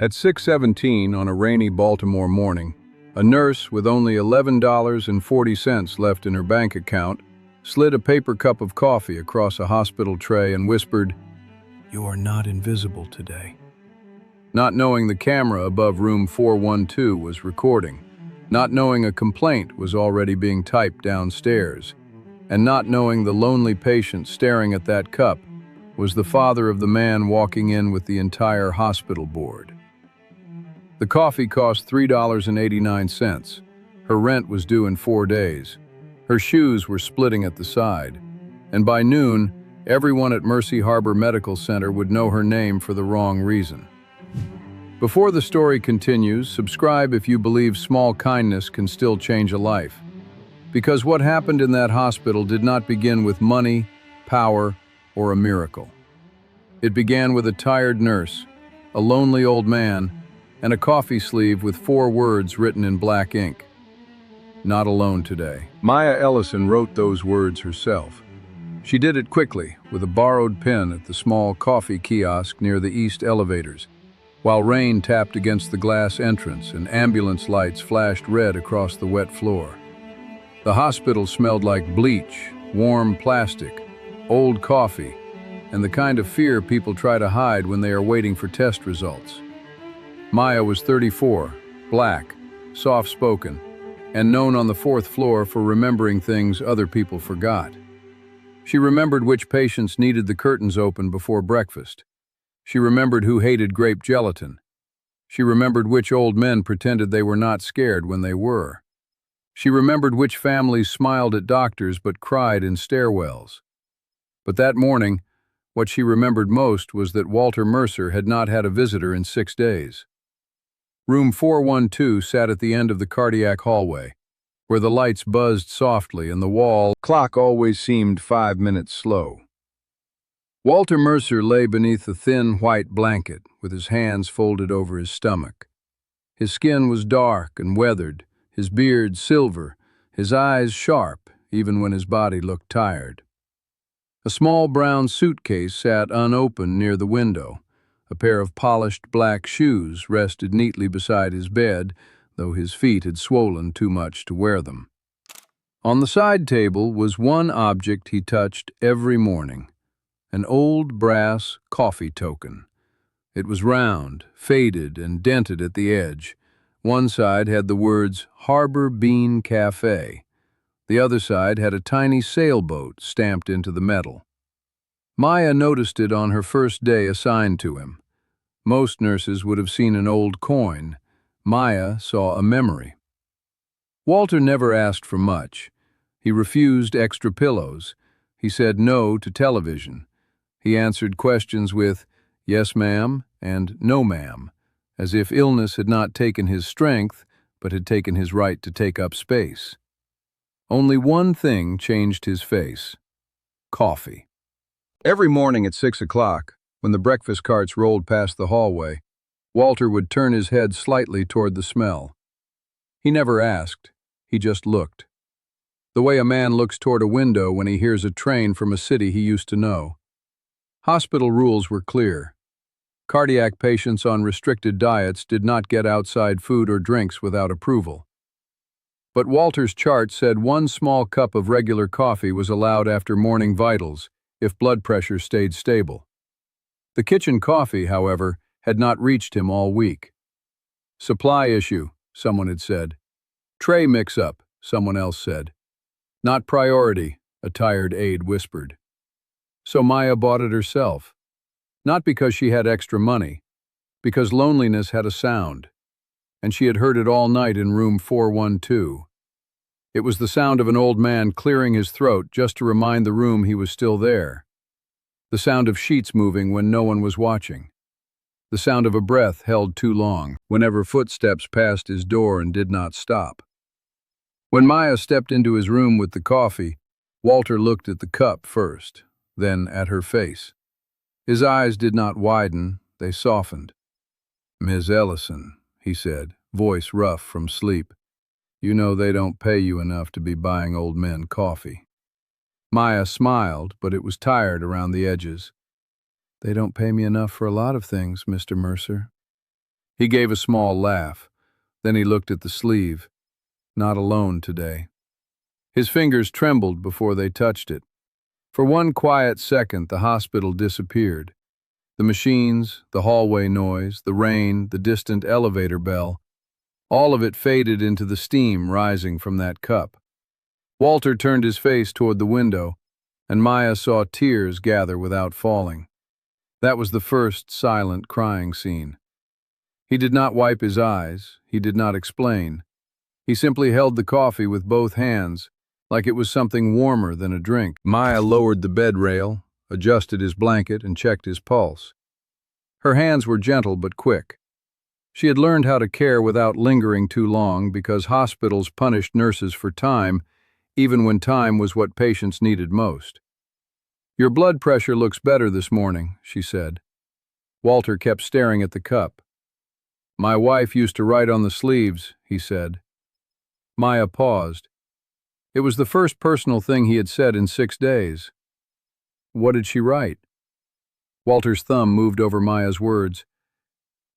At 6:17 on a rainy Baltimore morning, a nurse with only $11.40 left in her bank account slid a paper cup of coffee across a hospital tray and whispered, "You are not invisible today." Not knowing the camera above room 412 was recording, not knowing a complaint was already being typed downstairs, and not knowing the lonely patient staring at that cup was the father of the man walking in with the entire hospital board. The coffee cost $3.89. Her rent was due in 4 days. Her shoes were splitting at the side. And by noon, everyone at Mercy Harbor Medical Center would know her name for the wrong reason. Before the story continues, subscribe if you believe small kindness can still change a life. Because what happened in that hospital did not begin with money, power, or a miracle. It began with a tired nurse, a lonely old man, and a coffee sleeve with 4 words written in black ink. Not alone today. Maya Ellison wrote those words herself. She did it quickly, with a borrowed pen at the small coffee kiosk near the east elevators, while rain tapped against the glass entrance and ambulance lights flashed red across the wet floor. The hospital smelled like bleach, warm plastic, old coffee, and the kind of fear people try to hide when they are waiting for test results. Maya was 34, black, soft-spoken, and known on the 4th floor for remembering things other people forgot. She remembered which patients needed the curtains open before breakfast. She remembered who hated grape gelatin. She remembered which old men pretended they were not scared when they were. She remembered which families smiled at doctors but cried in stairwells. But that morning, what she remembered most was that Walter Mercer had not had a visitor in 6 days. Room 412 sat at the end of the cardiac hallway, where the lights buzzed softly and the wall clock always seemed 5 minutes slow. Walter Mercer lay beneath a thin white blanket with his hands folded over his stomach. His skin was dark and weathered, his beard silver, his eyes sharp, even when his body looked tired. A small brown suitcase sat unopened near the window. A pair of polished black shoes rested neatly beside his bed, though his feet had swollen too much to wear them. On the side table was one object he touched every morning, an old brass coffee token. It was round, faded, and dented at the edge. One side had the words Harbor Bean Cafe. The other side had a tiny sailboat stamped into the metal. Maya noticed it on her first day assigned to him. Most nurses would have seen an old coin. Maya saw a memory. Walter never asked for much. He refused extra pillows. He said no to television. He answered questions with, "Yes, ma'am," and "No, ma'am," as if illness had not taken his strength, but had taken his right to take up space. Only one thing changed his face: coffee. Every morning at 6 o'clock, when the breakfast carts rolled past the hallway, Walter would turn his head slightly toward the smell. He never asked, he just looked. The way a man looks toward a window when he hears a train from a city he used to know. Hospital rules were clear. Cardiac patients on restricted diets did not get outside food or drinks without approval. But Walter's chart said 1 small cup of regular coffee was allowed after morning vitals if blood pressure stayed stable. The kitchen coffee, however, had not reached him all week. "Supply issue," someone had said. "Tray mix-up," someone else said. "Not priority," a tired aide whispered. So Maya bought it herself. Not because she had extra money, because loneliness had a sound, and she had heard it all night in room 412. It was the sound of an old man clearing his throat just to remind the room he was still there. The sound of sheets moving when no one was watching. The sound of a breath held too long, whenever footsteps passed his door and did not stop. When Maya stepped into his room with the coffee, Walter looked at the cup first, then at her face. His eyes did not widen, they softened. "Ms. Ellison," he said, voice rough from sleep, "you know they don't pay you enough to be buying old men coffee." Maya smiled, but it was tired around the edges. "They don't pay me enough for a lot of things, Mr. Mercer." He gave a small laugh. Then he looked at the sleeve. Not alone today. His fingers trembled before they touched it. For one quiet second, the hospital disappeared. The machines, the hallway noise, the rain, the distant elevator bell, all of it faded into the steam rising from that cup. Walter turned his face toward the window, and Maya saw tears gather without falling. That was the first silent crying scene. He did not wipe his eyes. He did not explain. He simply held the coffee with both hands, like it was something warmer than a drink. Maya lowered the bed rail, adjusted his blanket, and checked his pulse. Her hands were gentle but quick. She had learned how to care without lingering too long because hospitals punished nurses for time, even when time was what patients needed most. "Your blood pressure looks better this morning," she said. Walter kept staring at the cup. "My wife used to write on the sleeves," he said. Maya paused. It was the first personal thing he had said in 6 days. "What did she write?" Walter's thumb moved over Maya's words.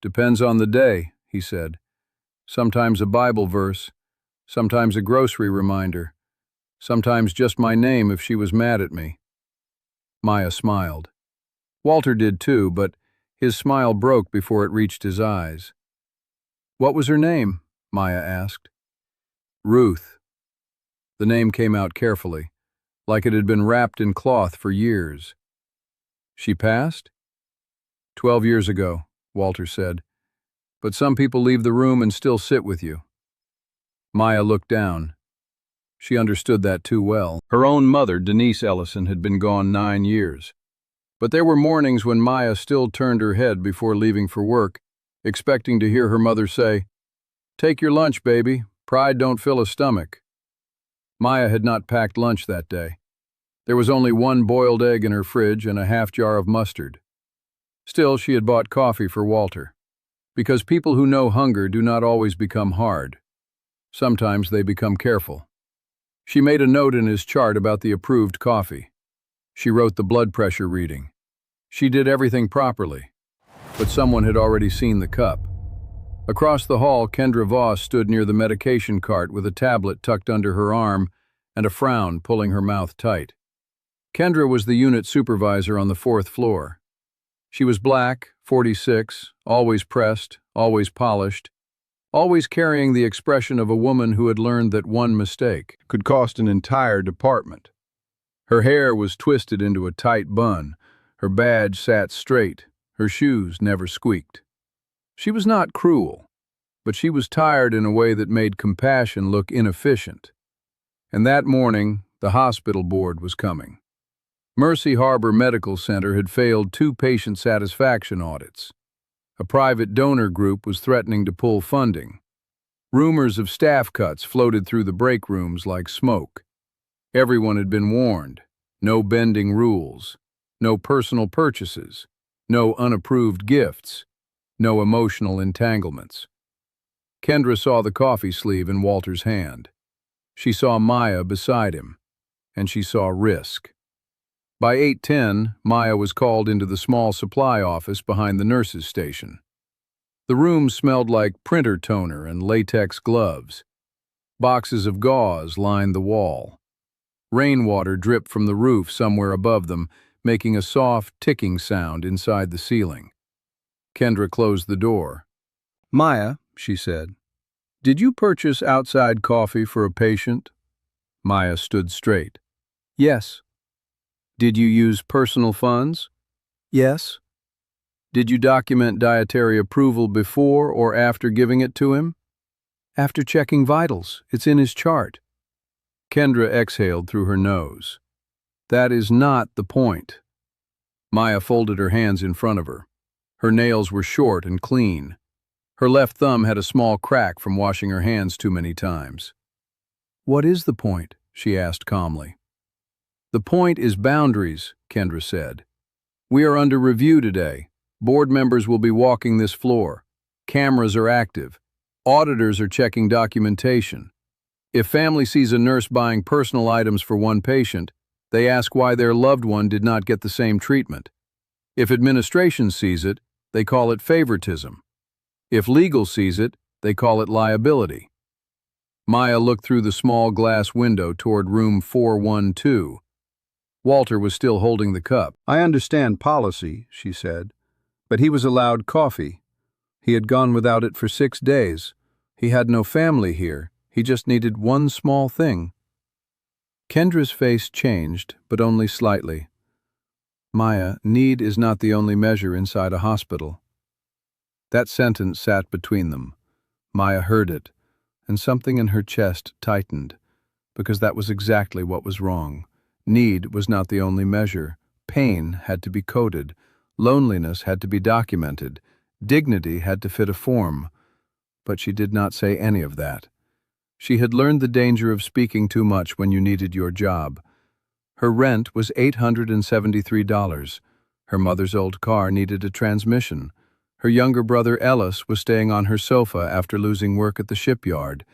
"Depends on the day," he said. "Sometimes a Bible verse, sometimes a grocery reminder, sometimes just my name if she was mad at me." Maya smiled. Walter did too, but his smile broke before it reached his eyes. "What was her name?" Maya asked. "Ruth." The name came out carefully, like it had been wrapped in cloth for years. "She passed?" 12 years ago, Walter said. "But some people leave the room and still sit with you." Maya looked down. She understood that too well. Her own mother, Denise Ellison, had been gone 9 years. But there were mornings when Maya still turned her head before leaving for work, expecting to hear her mother say, "Take your lunch, baby. Pride don't fill a stomach." Maya had not packed lunch that day. There was only 1 boiled egg in her fridge and a half jar of mustard. Still, she had bought coffee for Walter. Because people who know hunger do not always become hard. Sometimes they become careful. She made a note in his chart about the approved coffee. She wrote the blood pressure reading. She did everything properly. But someone had already seen the cup. Across the hall, Kendra Voss stood near the medication cart with a tablet tucked under her arm and a frown pulling her mouth tight. Kendra was the unit supervisor on the 4th floor. She was black, 46, always pressed, always polished, always carrying the expression of a woman who had learned that one mistake could cost an entire department. Her hair was twisted into a tight bun, her badge sat straight, her shoes never squeaked. She was not cruel, but she was tired in a way that made compassion look inefficient. And that morning, the hospital board was coming. Mercy Harbor Medical Center had failed 2 patient satisfaction audits. A private donor group was threatening to pull funding. Rumors of staff cuts floated through the break rooms like smoke. Everyone had been warned. No bending rules. No personal purchases. No unapproved gifts. No emotional entanglements. Kendra saw the coffee sleeve in Walter's hand. She saw Maya beside him. And she saw risk. By 8:10, Maya was called into the small supply office behind the nurses' station. The room smelled like printer toner and latex gloves. Boxes of gauze lined the wall. Rainwater dripped from the roof somewhere above them, making a soft, ticking sound inside the ceiling. Kendra closed the door. "Maya," she said, "did you purchase outside coffee for a patient?" Maya stood straight. "Yes." "Did you use personal funds?" "Yes." "Did you document dietary approval before or after giving it to him?" "After checking vitals. It's in his chart." Kendra exhaled through her nose. "That is not the point." Maya folded her hands in front of her. Her nails were short and clean. Her left thumb had a small crack from washing her hands too many times. "What is the point?" she asked calmly. "The point is boundaries," Kendra said. "We are under review today. Board members will be walking this floor. Cameras are active. Auditors are checking documentation. If family sees a nurse buying personal items for one patient, they ask why their loved one did not get the same treatment. If administration sees it, they call it favoritism. If legal sees it, they call it liability. Maya looked through the small glass window toward room 412. Walter was still holding the cup. "I understand policy," she said, "but he was allowed coffee. He had gone without it for 6 days. He had no family here. He just needed one small thing." Kendra's face changed, but only slightly. "Maya, need is not the only measure inside a hospital." That sentence sat between them. Maya heard it, and something in her chest tightened, because that was exactly what was wrong. Need was not the only measure. Pain had to be coded. Loneliness had to be documented. Dignity had to fit a form. But she did not say any of that. She had learned the danger of speaking too much when you needed your job. Her rent was $873. Her mother's old car needed a transmission. Her younger brother Ellison was staying on her sofa after losing work at the shipyard,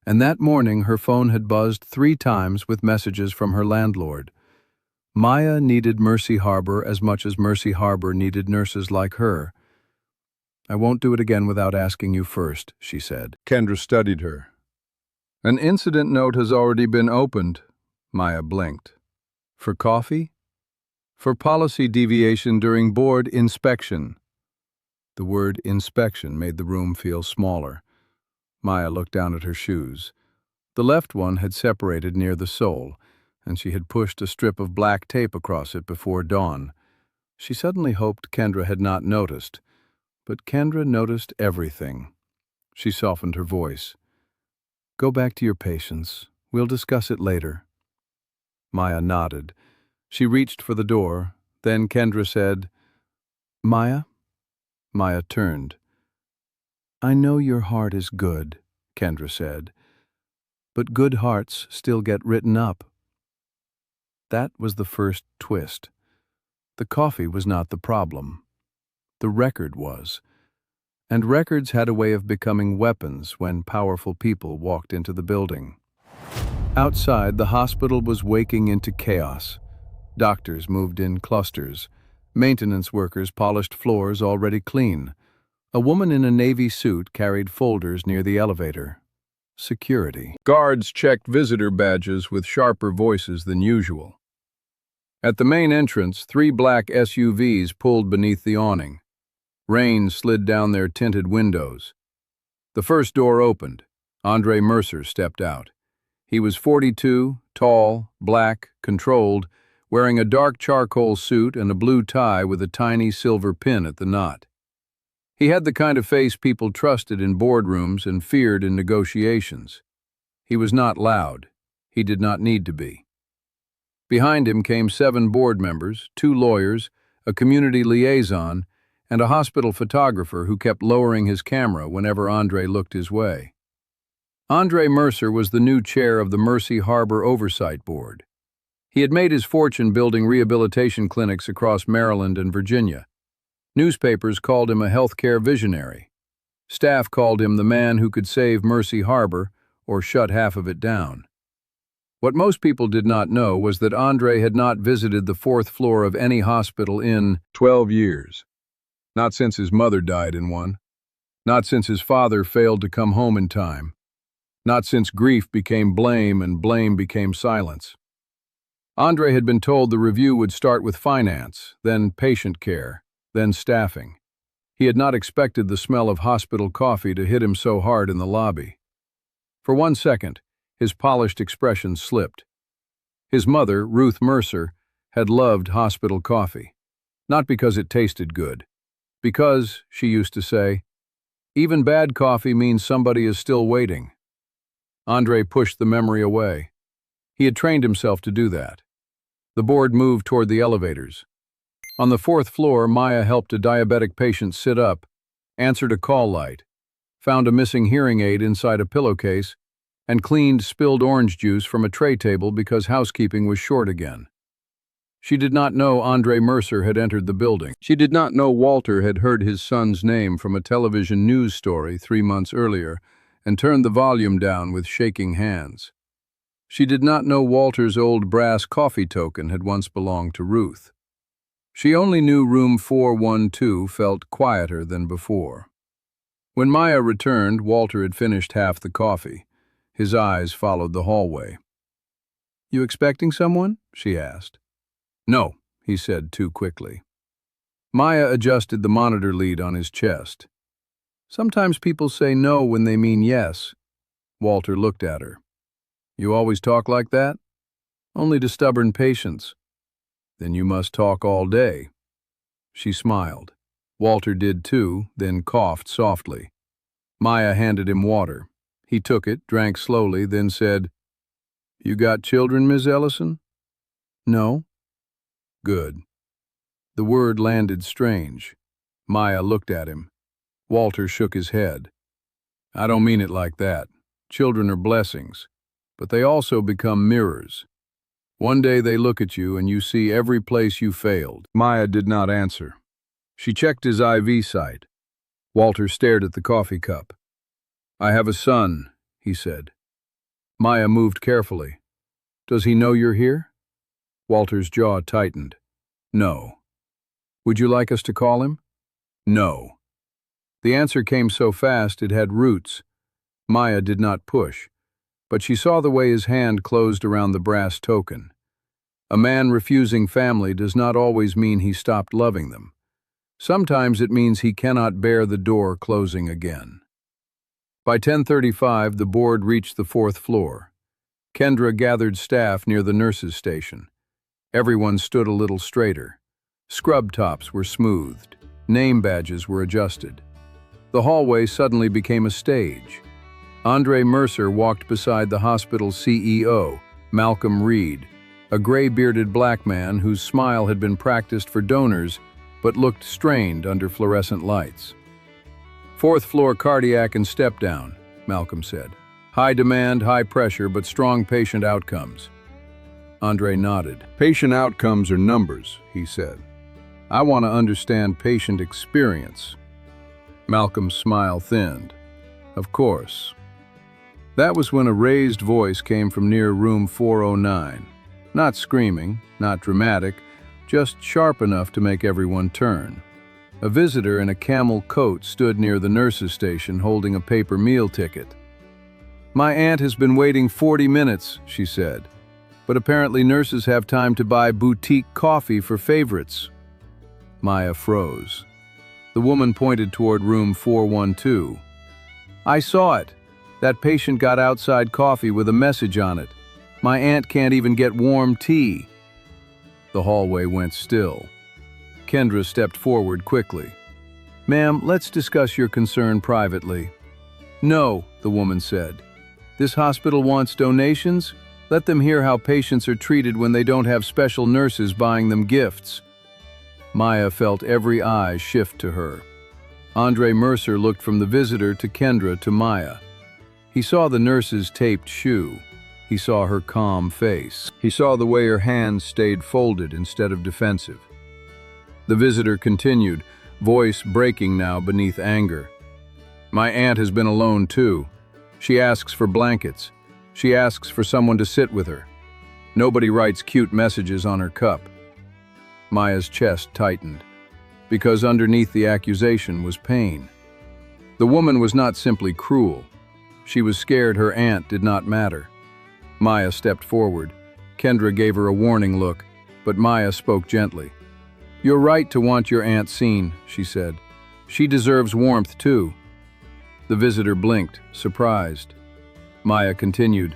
and that morning her phone had buzzed 3 times with messages from her landlord. Maya needed Mercy Harbor as much as Mercy Harbor needed nurses like her. "I won't do it again without asking you first," she said. Kendra studied her. "An incident note has already been opened." Maya blinked. "For coffee?" "For policy deviation during board inspection." The word inspection made the room feel smaller. Maya looked down at her shoes. The left one had separated near the sole, and she had pushed a strip of black tape across it before dawn. She suddenly hoped Kendra had not noticed, but Kendra noticed everything. She softened her voice. "Go back to your patients. We'll discuss it later." Maya nodded. She reached for the door. Then Kendra said, "Maya?" Maya turned. "I know your heart is good," Kendra said, "but good hearts still get written up." That was the first twist. The coffee was not the problem. The record was. And records had a way of becoming weapons when powerful people walked into the building. Outside, the hospital was waking into chaos. Doctors moved in clusters. Maintenance workers polished floors already clean. A woman in a navy suit carried folders near the elevator. Security. Guards checked visitor badges with sharper voices than usual. At the main entrance, 3 black SUVs pulled beneath the awning. Rain slid down their tinted windows. The first door opened. Andre Mercer stepped out. He was 42, tall, black, controlled, wearing a dark charcoal suit and a blue tie with a tiny silver pin at the knot. He had the kind of face people trusted in boardrooms and feared in negotiations. He was not loud. He did not need to be. Behind him came 7 board members, 2 lawyers, a community liaison, and a hospital photographer who kept lowering his camera whenever Andre looked his way. Andre Mercer was the new chair of the Mercy Harbor Oversight Board. He had made his fortune building rehabilitation clinics across Maryland and Virginia. Newspapers called him a healthcare visionary. Staff called him the man who could save Mercy Harbor or shut half of it down. What most people did not know was that Andre had not visited the 4th floor of any hospital in 12 years. Not since his mother died in one. Not since his father failed to come home in time. Not since grief became blame and blame became silence. Andre had been told the review would start with finance, then patient care, then staffing. He had not expected the smell of hospital coffee to hit him so hard in the lobby. For 1 second, his polished expression slipped. His mother, Ruth Mercer, had loved hospital coffee. Not because it tasted good. Because, she used to say, even bad coffee means somebody is still waiting. Andre pushed the memory away. He had trained himself to do that. The board moved toward the elevators. On the 4th floor, Maya helped a diabetic patient sit up, answered a call light, found a missing hearing aid inside a pillowcase, and cleaned spilled orange juice from a tray table because housekeeping was short again. She did not know Andre Mercer had entered the building. She did not know Walter had heard his son's name from a television news story 3 months earlier and turned the volume down with shaking hands. She did not know Walter's old brass coffee token had once belonged to Ruth. She only knew room 412 felt quieter than before. When Maya returned, Walter had finished half the coffee. His eyes followed the hallway. "You expecting someone?" she asked. "No," he said too quickly. Maya adjusted the monitor lead on his chest. "Sometimes people say no when they mean yes." Walter looked at her. "You always talk like that?" "Only to stubborn patients." "Then you must talk all day." She smiled. Walter did too, then coughed softly. Maya handed him water. He took it, drank slowly, then said, "You got children, Miss Ellison?" "No." "Good." The word landed strange. Maya looked at him. Walter shook his head. "I don't mean it like that. Children are blessings, but they also become mirrors. One day they look at you and you see every place you failed." Maya did not answer. She checked his IV site. Walter stared at the coffee cup. "I have a son," he said. Maya moved carefully. "Does he know you're here?" Walter's jaw tightened. "No." "Would you like us to call him?" "No." The answer came so fast it had roots. Maya did not push, but she saw the way his hand closed around the brass token. A man refusing family does not always mean he stopped loving them. Sometimes it means he cannot bear the door closing again. By 10:35, the board reached the 4th floor. Kendra gathered staff near the nurses' station. Everyone stood a little straighter. Scrub tops were smoothed. Name badges were adjusted. The hallway suddenly became a stage. Andre Mercer walked beside the hospital's CEO, Malcolm Reed, a gray-bearded black man whose smile had been practiced for donors but looked strained under fluorescent lights. "4th floor cardiac and step-down," Malcolm said. "High demand, high pressure, but strong patient outcomes." Andre nodded. "Patient outcomes are numbers," he said. "I want to understand patient experience." Malcolm's smile thinned. "Of course." That was when a raised voice came from near room 409. Not screaming, not dramatic, just sharp enough to make everyone turn. A visitor in a camel coat stood near the nurses' station holding a paper meal ticket. "My aunt has been waiting 40 minutes, she said. "But apparently nurses have time to buy boutique coffee for favorites." Maya froze. The woman pointed toward room 412. "I saw it. That patient got outside coffee with a message on it. My aunt can't even get warm tea." The hallway went still. Kendra stepped forward quickly. "Ma'am, let's discuss your concern privately." "No," the woman said. "This hospital wants donations. Let them hear how patients are treated when they don't have special nurses buying them gifts." Maya felt every eye shift to her. Andre Mercer looked from the visitor to Kendra to Maya. He saw the nurse's taped shoe. He saw her calm face. He saw the way her hands stayed folded instead of defensive. The visitor continued, voice breaking now beneath anger. "My aunt has been alone too. She asks for blankets. She asks for someone to sit with her. Nobody writes cute messages on her cup." Maya's chest tightened, because underneath the accusation was pain. The woman was not simply cruel. She was scared her aunt did not matter. Maya stepped forward. Kendra gave her a warning look, but Maya spoke gently. "You're right to want your aunt seen," she said. "She deserves warmth too." The visitor blinked, surprised. Maya continued.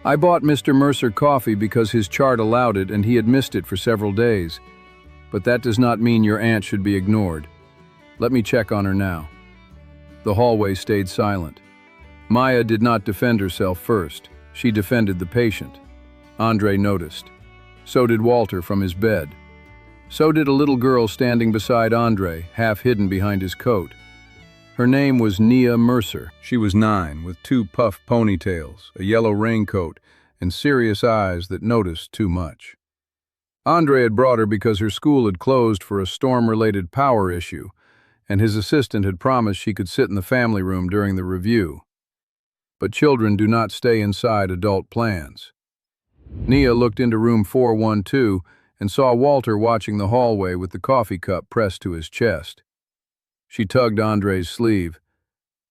"I bought Mr. Mercer coffee because his chart allowed it and he had missed it for several days. But that does not mean your aunt should be ignored. Let me check on her now." The hallway stayed silent. Maya did not defend herself first. She defended the patient. Andre noticed. So did Walter from his bed. So did a little girl standing beside Andre, half hidden behind his coat. Her name was Nia Mercer. She was 9, with 2 puff ponytails, a yellow raincoat, and serious eyes that noticed too much. Andre had brought her because her school had closed for a storm-related power issue, and his assistant had promised she could sit in the family room during the review. But children do not stay inside adult plans. Nia looked into room 412 and saw Walter watching the hallway with the coffee cup pressed to his chest. She tugged Andre's sleeve.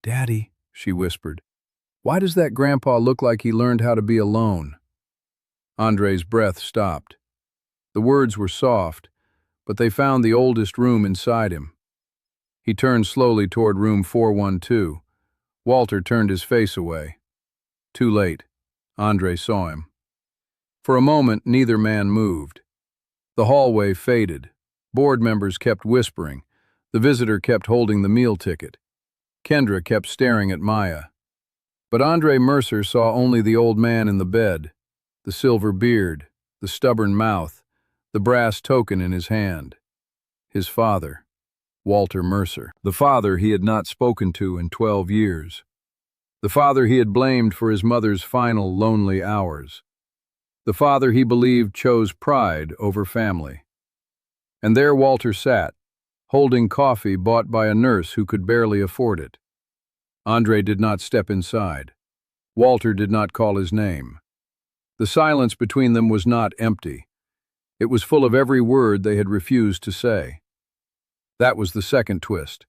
"Daddy," she whispered, "why does that grandpa look like he learned how to be alone?" Andre's breath stopped. The words were soft, but they found the oldest room inside him. He turned slowly toward room 412. Walter turned his face away. Too late. Andre saw him. For a moment, neither man moved. The hallway faded. Board members kept whispering. The visitor kept holding the meal ticket. Kendra kept staring at Maya. But Andre Mercer saw only the old man in the bed, the silver beard, the stubborn mouth, the brass token in his hand. His father, Walter Mercer. The father he had not spoken to in 12 years. The father he had blamed for his mother's final lonely hours. The father he believed chose pride over family. And there Walter sat, holding coffee bought by a nurse who could barely afford it. Andre did not step inside. Walter did not call his name. The silence between them was not empty. It was full of every word they had refused to say. That was the second twist.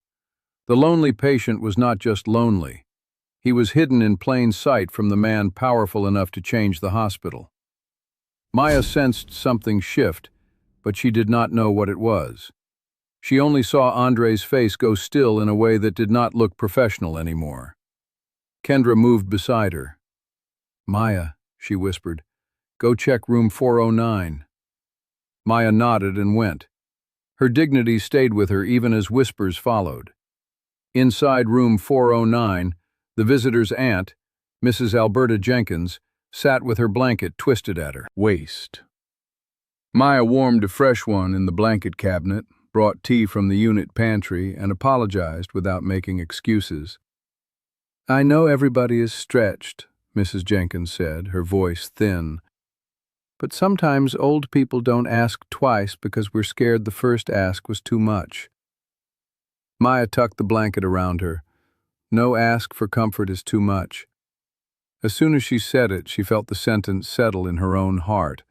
The lonely patient was not just lonely. He was hidden in plain sight from the man powerful enough to change the hospital. Maya sensed something shift, but she did not know what it was. She only saw Andre's face go still in a way that did not look professional anymore. Kendra moved beside her. "Maya," she whispered, "go check room 409. Maya nodded and went. Her dignity stayed with her even as whispers followed. Inside room 409, the visitor's aunt, Mrs. Alberta Jenkins, sat with her blanket twisted at her waist. Maya warmed a fresh one in the blanket cabinet, brought tea from the unit pantry, and apologized without making excuses. "I know everybody is stretched," Mrs. Jenkins said, her voice thin. "But sometimes old people don't ask twice because we're scared the first ask was too much." Maya tucked the blanket around her. No ask for comfort is too much. As soon as she said it, she felt the sentence settle in her own heart.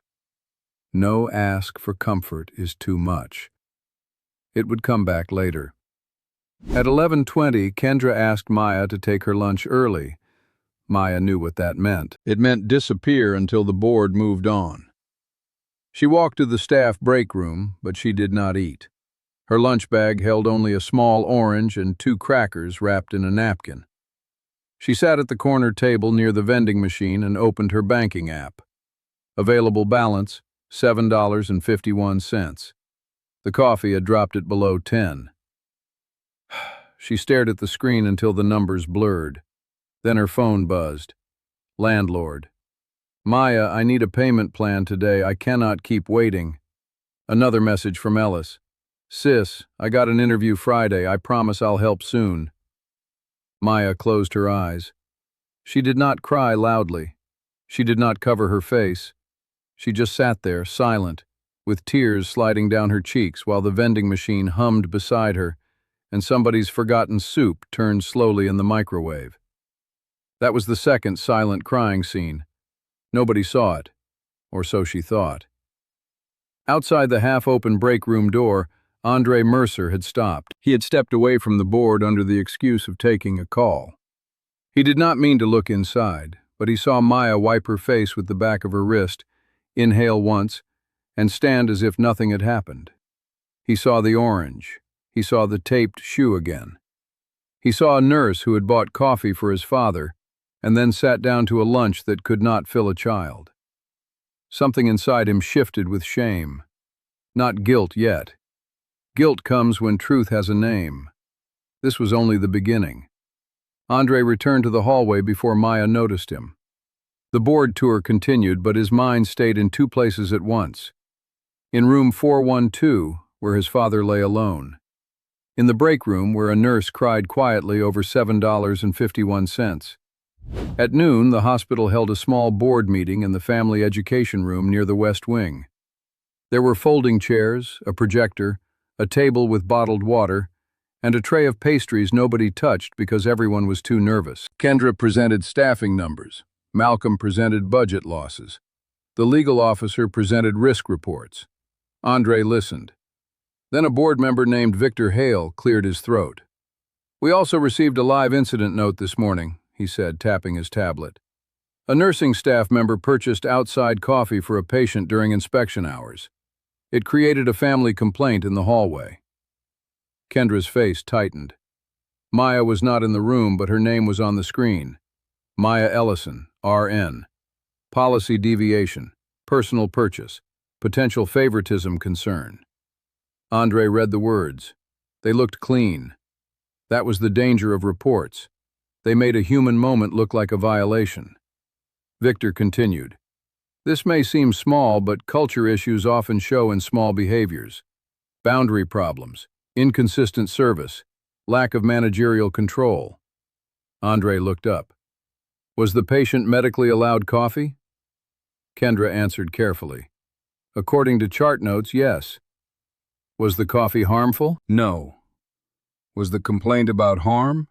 No ask for comfort is too much. It would come back later. At 11:20, Kendra asked Maya to take her lunch early. Maya knew what that meant. It meant disappear until the board moved on. She walked to the staff break room, but she did not eat. Her lunch bag held only a small orange and 2 crackers wrapped in a napkin. She sat at the corner table near the vending machine and opened her banking app. Available balance, $7.51. The coffee had dropped it below 10. She stared at the screen until the numbers blurred. Then her phone buzzed. Landlord. "Maya, I need a payment plan today. I cannot keep waiting." Another message from Ellis. "Sis, I got an interview Friday. I promise I'll help soon." Maya closed her eyes. She did not cry loudly. She did not cover her face. She just sat there, silent, with tears sliding down her cheeks while the vending machine hummed beside her and somebody's forgotten soup turned slowly in the microwave. That was the second silent crying scene. Nobody saw it, or so she thought. Outside the half-open break room door, Andre Mercer had stopped. He had stepped away from the board under the excuse of taking a call. He did not mean to look inside, but he saw Maya wipe her face with the back of her wrist, inhale once, and stand as if nothing had happened. He saw the orange. He saw the taped shoe again. He saw a nurse who had bought coffee for his father and then sat down to a lunch that could not fill a child. Something inside him shifted with shame. Not guilt yet. Guilt comes when truth has a name. This was only the beginning. Andre returned to the hallway before Maya noticed him. The board tour continued, but his mind stayed in 2 places at once. In room 412, where his father lay alone. In the break room, where a nurse cried quietly over $7.51. At noon, the hospital held a small board meeting in the family education room near the West Wing. There were folding chairs, a projector, a table with bottled water, and a tray of pastries nobody touched because everyone was too nervous. Kendra presented staffing numbers. Malcolm presented budget losses. The legal officer presented risk reports. Andre listened. Then a board member named Victor Hale cleared his throat. We also received a live incident note this morning, he said, tapping his tablet. A nursing staff member purchased outside coffee for a patient during inspection hours. It created a family complaint in the hallway. Kendra's face tightened. Maya was not in the room, but her name was on the screen. Maya Ellison, RN. Policy deviation, personal purchase, potential favoritism concern. Andre read the words. They looked clean. That was the danger of reports. They made a human moment look like a violation. Victor continued. This may seem small, but culture issues often show in small behaviors. Boundary problems, inconsistent service, lack of managerial control. Andre looked up. Was the patient medically allowed coffee? Kendra answered carefully. According to chart notes, yes. Was the coffee harmful? No. Was the complaint about harm?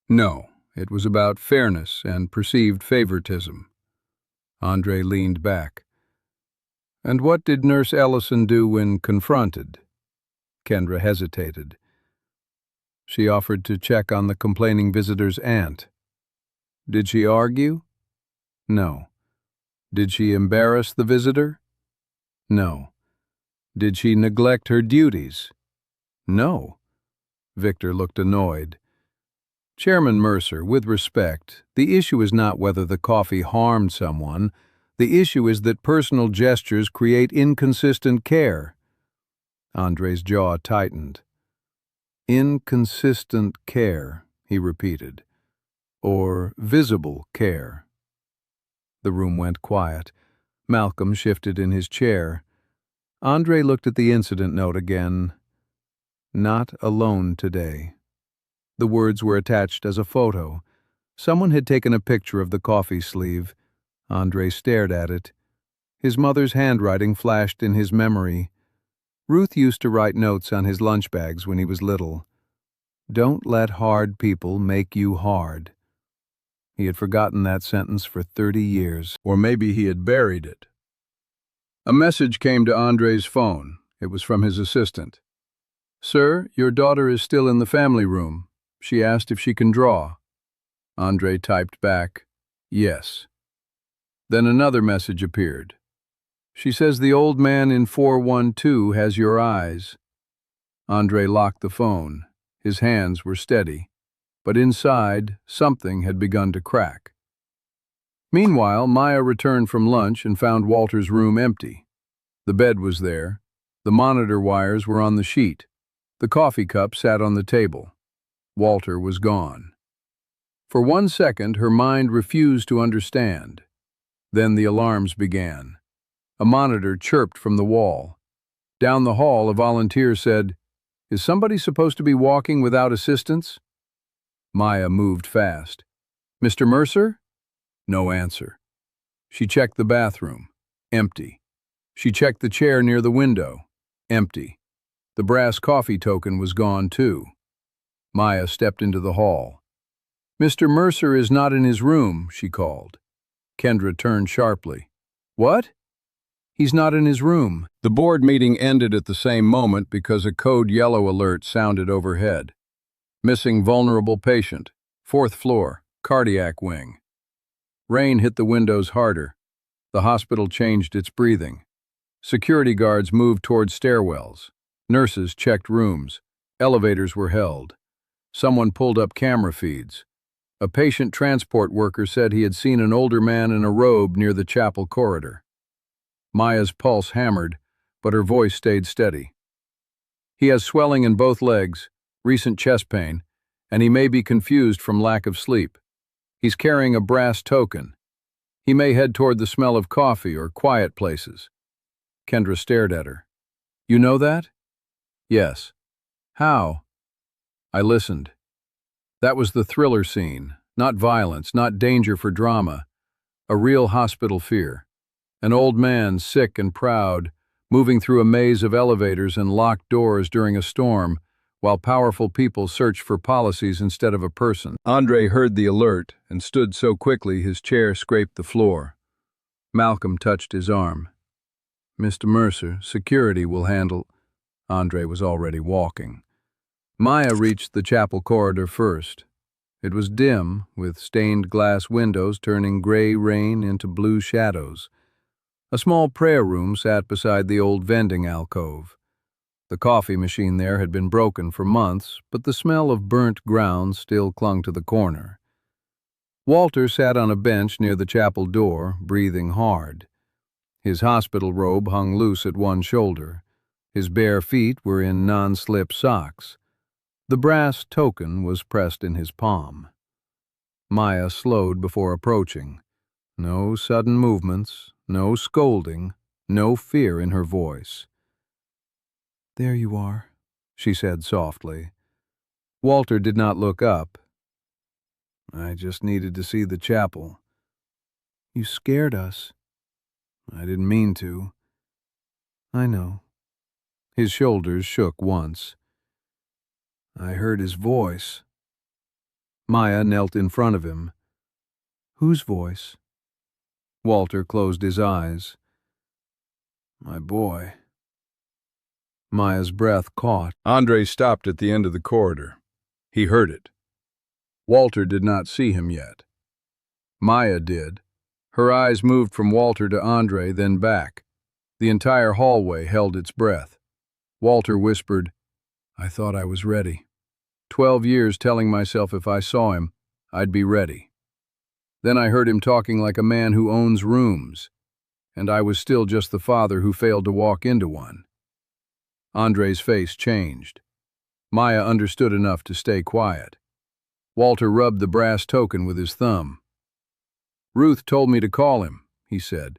No, it was about fairness and perceived favoritism. Andre leaned back. And what did Nurse Ellison do when confronted? Kendra hesitated. She offered to check on the complaining visitor's aunt. Did she argue? No. Did she embarrass the visitor? No. Did she neglect her duties? No. Victor looked annoyed. Chairman Mercer, with respect, the issue is not whether the coffee harmed someone. The issue is that personal gestures create inconsistent care. Andre's jaw tightened. Inconsistent care, he repeated. Or visible care. The room went quiet. Malcolm shifted in his chair. Andre looked at the incident note again. Not alone today. The words were attached as a photo. Someone had taken a picture of the coffee sleeve. Andre stared at it. His mother's handwriting flashed in his memory. Ruth used to write notes on his lunch bags when he was little. Don't let hard people make you hard. He had forgotten that sentence for 30 years. Or maybe he had buried it. A message came to Andre's phone. It was from his assistant. Sir, your daughter is still in the family room. She asked if she can draw. Andre typed back, yes. Then another message appeared. She says the old man in 412 has your eyes. Andre locked the phone. His hands were steady, but inside, something had begun to crack. Meanwhile, Maya returned from lunch and found Walter's room empty. The bed was there. The monitor wires were on the sheet. The coffee cup sat on the table. Walter was gone. For 1 second, her mind refused to understand. Then the alarms began. A monitor chirped from the wall. Down the hall, a volunteer said, Is somebody supposed to be walking without assistance? Maya moved fast. Mr. Mercer? No answer. She checked the bathroom. Empty. She checked the chair near the window. Empty. The brass coffee token was gone too. Maya stepped into the hall. Mr. Mercer is not in his room, she called. Kendra turned sharply. What? He's not in his room. The board meeting ended at the same moment because a code yellow alert sounded overhead. Missing vulnerable patient, 4th floor, cardiac wing. Rain hit the windows harder. The hospital changed its breathing. Security guards moved toward stairwells. Nurses checked rooms. Elevators were held. Someone pulled up camera feeds. A patient transport worker said he had seen an older man in a robe near the chapel corridor. Maya's pulse hammered, but her voice stayed steady. He has swelling in both legs, recent chest pain, and he may be confused from lack of sleep. He's carrying a brass token. He may head toward the smell of coffee or quiet places. Kendra stared at her. You know that? Yes. How? I listened. That was the thriller scene, not violence, not danger for drama, a real hospital fear. An old man, sick and proud, moving through a maze of elevators and locked doors during a storm, while powerful people searched for policies instead of a person. Andre heard the alert and stood so quickly his chair scraped the floor. Malcolm touched his arm. Mr. Mercer, security will handle. Andre was already walking. Maya reached the chapel corridor first. It was dim, with stained glass windows turning gray rain into blue shadows. A small prayer room sat beside the old vending alcove. The coffee machine there had been broken for months, but the smell of burnt ground still clung to the corner. Walter sat on a bench near the chapel door, breathing hard. His hospital robe hung loose at one shoulder. His bare feet were in non-slip socks. The brass token was pressed in his palm. Maya slowed before approaching. No sudden movements, no scolding, no fear in her voice. "There you are," she said softly. Walter did not look up. "I just needed to see the chapel." "You scared us." "I didn't mean to." "I know." His shoulders shook once. "I heard his voice." Maya knelt in front of him. "Whose voice?" Walter closed his eyes. "My boy." Maya's breath caught. Andre stopped at the end of the corridor. He heard it. Walter did not see him yet. Maya did. Her eyes moved from Walter to Andre, then back. The entire hallway held its breath. Walter whispered, "I thought I was ready. 12 years telling myself if I saw him, I'd be ready. Then I heard him talking like a man who owns rooms, and I was still just the father who failed to walk into one." Andre's face changed. Maya understood enough to stay quiet. Walter rubbed the brass token with his thumb. "Ruth told me to call him," he said.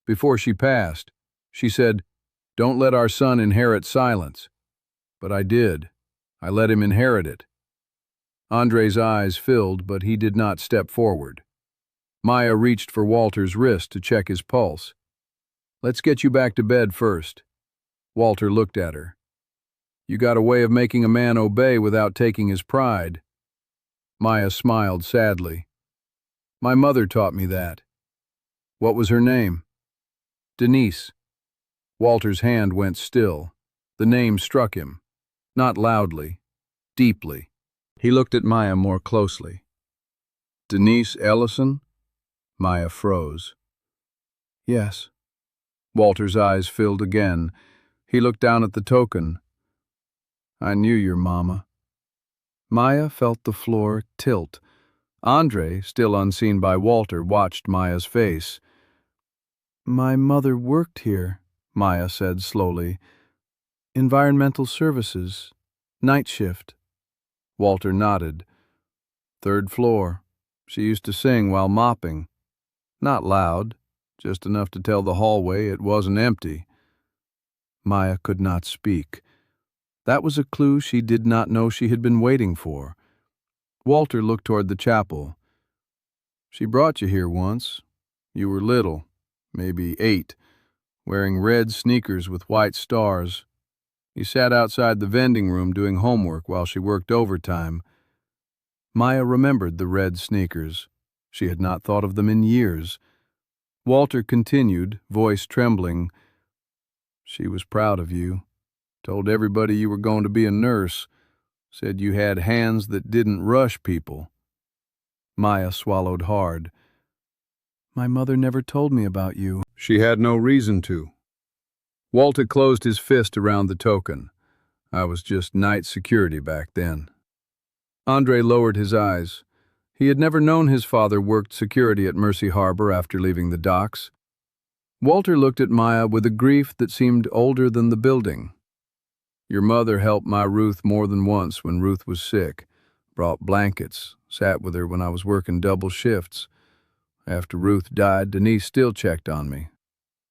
"Before she passed, she said, 'Don't let our son inherit silence.' But I did. I let him inherit it." Andre's eyes filled, but he did not step forward. Maya reached for Walter's wrist to check his pulse. "Let's get you back to bed first." Walter looked at her. "You got a way of making a man obey without taking his pride." Maya smiled sadly. "My mother taught me that." "What was her name?" "Denise." Walter's hand went still. The name struck him. Not loudly, deeply. He looked at Maya more closely. "Denise Ellison?" Maya froze. "Yes." Walter's eyes filled again. He looked down at the token. "I knew your mama." Maya felt the floor tilt. Andre, still unseen by Walter, watched Maya's face. "My mother worked here," Maya said slowly. "Environmental services. Night shift." Walter nodded. "Third floor. She used to sing while mopping. Not loud, just enough to tell the hallway it wasn't empty." Maya could not speak. That was a clue she did not know she had been waiting for. Walter looked toward the chapel. "She brought you here once. You were little, maybe 8, wearing red sneakers with white stars. You sat outside the vending room doing homework while she worked overtime." Maya remembered the red sneakers. She had not thought of them in years. Walter continued, voice trembling. "She was proud of you. Told everybody you were going to be a nurse. Said you had hands that didn't rush people." Maya swallowed hard. "My mother never told me about you." "She had no reason to." Walter closed his fist around the token. "I was just night security back then." Andre lowered his eyes. He had never known his father worked security at Mercy Harbor after leaving the docks. Walter looked at Maya with a grief that seemed older than the building. "Your mother helped my Ruth more than once when Ruth was sick. Brought blankets, sat with her when I was working double shifts. After Ruth died, Denise still checked on me.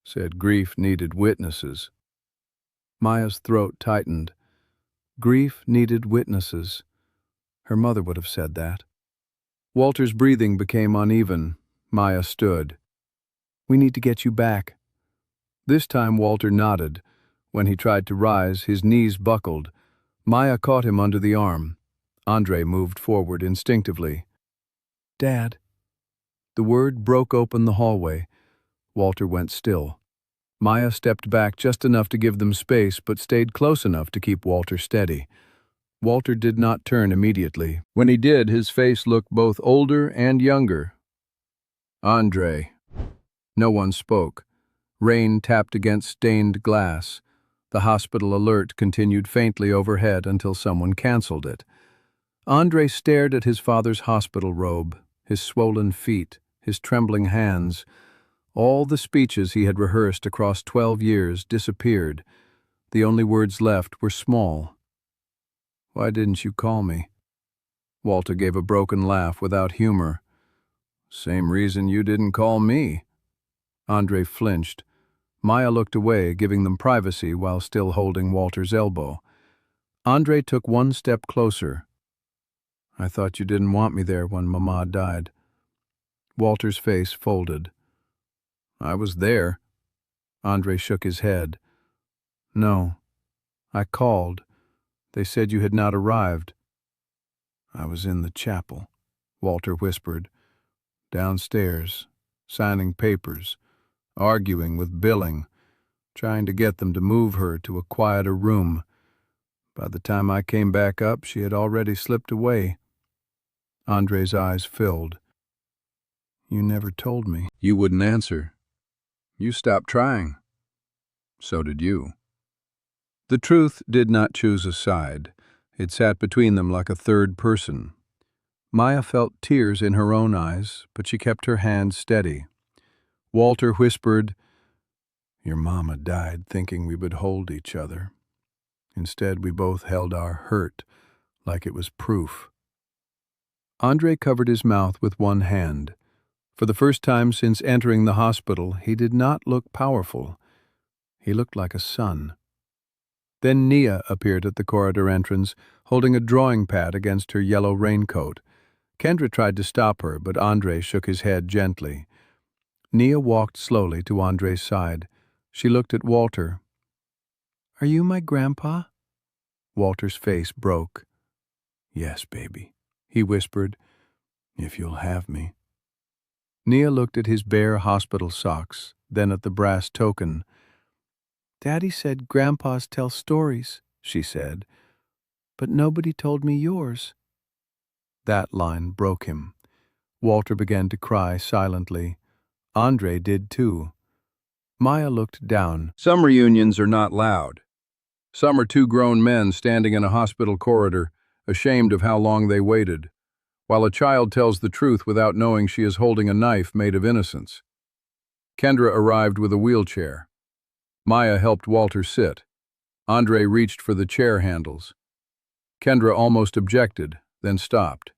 Said grief needed witnesses." Maya's throat tightened. Grief needed witnesses. Her mother would have said that. Walter's breathing became uneven. Maya stood. "We need to get you back." This time Walter nodded. When he tried to rise, his knees buckled. Maya caught him under the arm. Andre moved forward instinctively. "Dad." The word broke open the hallway. Walter went still. Maya stepped back just enough to give them space, but stayed close enough to keep Walter steady. Walter did not turn immediately. When he did, his face looked both older and younger. Andre. No one spoke. Rain tapped against stained glass. The hospital alert continued faintly overhead until someone canceled it. Andre stared at his father's hospital robe, his swollen feet, his trembling hands. All the speeches he had rehearsed across 12 years disappeared. The only words left were small. "Why didn't you call me?" Walter gave a broken laugh without humor. "Same reason you didn't call me." Andre flinched. Maya looked away, giving them privacy while still holding Walter's elbow. Andre took one step closer. "I thought you didn't want me there when Mama died." Walter's face folded. "I was there." Andre shook his head. "No. I called. They said you had not arrived." "I was in the chapel," Walter whispered. "Downstairs, signing papers, arguing with billing, trying to get them to move her to a quieter room. By the time I came back up, she had already slipped away." Andre's eyes filled. "You never told me." "You wouldn't answer. You stopped trying. So did you." The truth did not choose a side. It sat between them like a third person. Maya felt tears in her own eyes, but she kept her hand steady. Walter whispered, "Your mama died thinking we would hold each other. Instead, we both held our hurt like it was proof." Andre covered his mouth with one hand. For the first time since entering the hospital, he did not look powerful. He looked like a son. Then Nia appeared at the corridor entrance, holding a drawing pad against her yellow raincoat. Kendra tried to stop her, but Andre shook his head gently. Nia walked slowly to Andre's side. She looked at Walter. "Are you my grandpa?" Walter's face broke. "Yes, baby," he whispered, "if you'll have me." Nia looked at his bare hospital socks, then at the brass token. "Daddy said grandpas tell stories," she said, "but nobody told me yours." That line broke him. Walter began to cry silently. Andre did too. Maya looked down. Some reunions are not loud. Some are two grown men standing in a hospital corridor, ashamed of how long they waited, while a child tells the truth without knowing she is holding a knife made of innocence. Kendra arrived with a wheelchair. Maya helped Walter sit. Andre reached for the chair handles. Kendra almost objected, then stopped.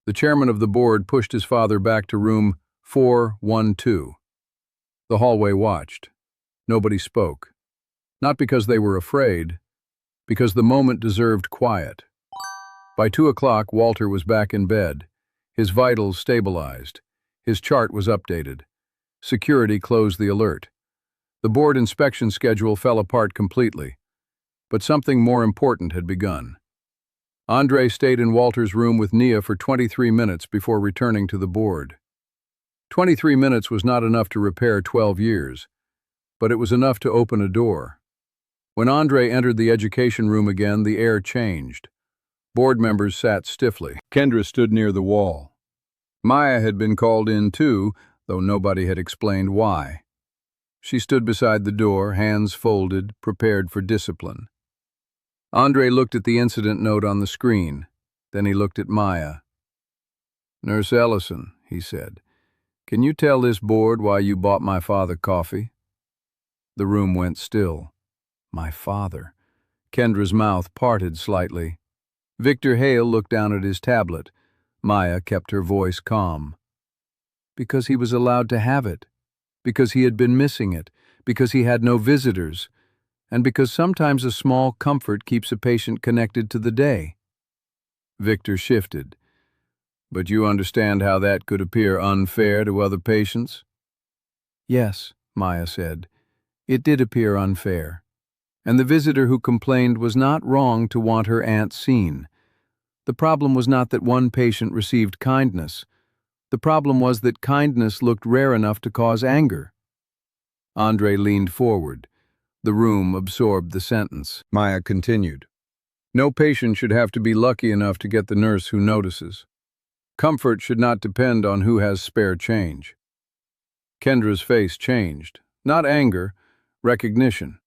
The chairman of the board pushed his father back to room 412. The hallway watched. Nobody spoke. Not because they were afraid, because the moment deserved quiet. By 2 o'clock, Walter was back in bed. His vitals stabilized. His chart was updated. Security closed the alert. The board inspection schedule fell apart completely. But something more important had begun. Andre stayed in Walter's room with Nia for 23 minutes before returning to the board. 23 minutes was not enough to repair 12 years, but it was enough to open a door. When Andre entered the education room again, the air changed. Board members sat stiffly. Kendra stood near the wall. Maya had been called in too, though nobody had explained why. She stood beside the door, hands folded, prepared for discipline. Andre looked at the incident note on the screen. Then he looked at Maya. "Nurse Ellison," he said, "can you tell this board why you bought my father coffee?" The room went still. My father. Kendra's mouth parted slightly. Victor Hale looked down at his tablet. Maya kept her voice calm. "Because he was allowed to have it. Because he had been missing it. Because he had no visitors. And because sometimes a small comfort keeps a patient connected to the day." Victor shifted. "But you understand how that could appear unfair to other patients?" "Yes," Maya said. "It did appear unfair. And the visitor who complained was not wrong to want her aunt seen. The problem was not that one patient received kindness. The problem was that kindness looked rare enough to cause anger." Andre leaned forward. The room absorbed the sentence. Maya continued. No patient should have to be lucky enough to get the nurse who notices. Comfort should not depend on who has spare change. Kendra's face changed. Not anger, recognition.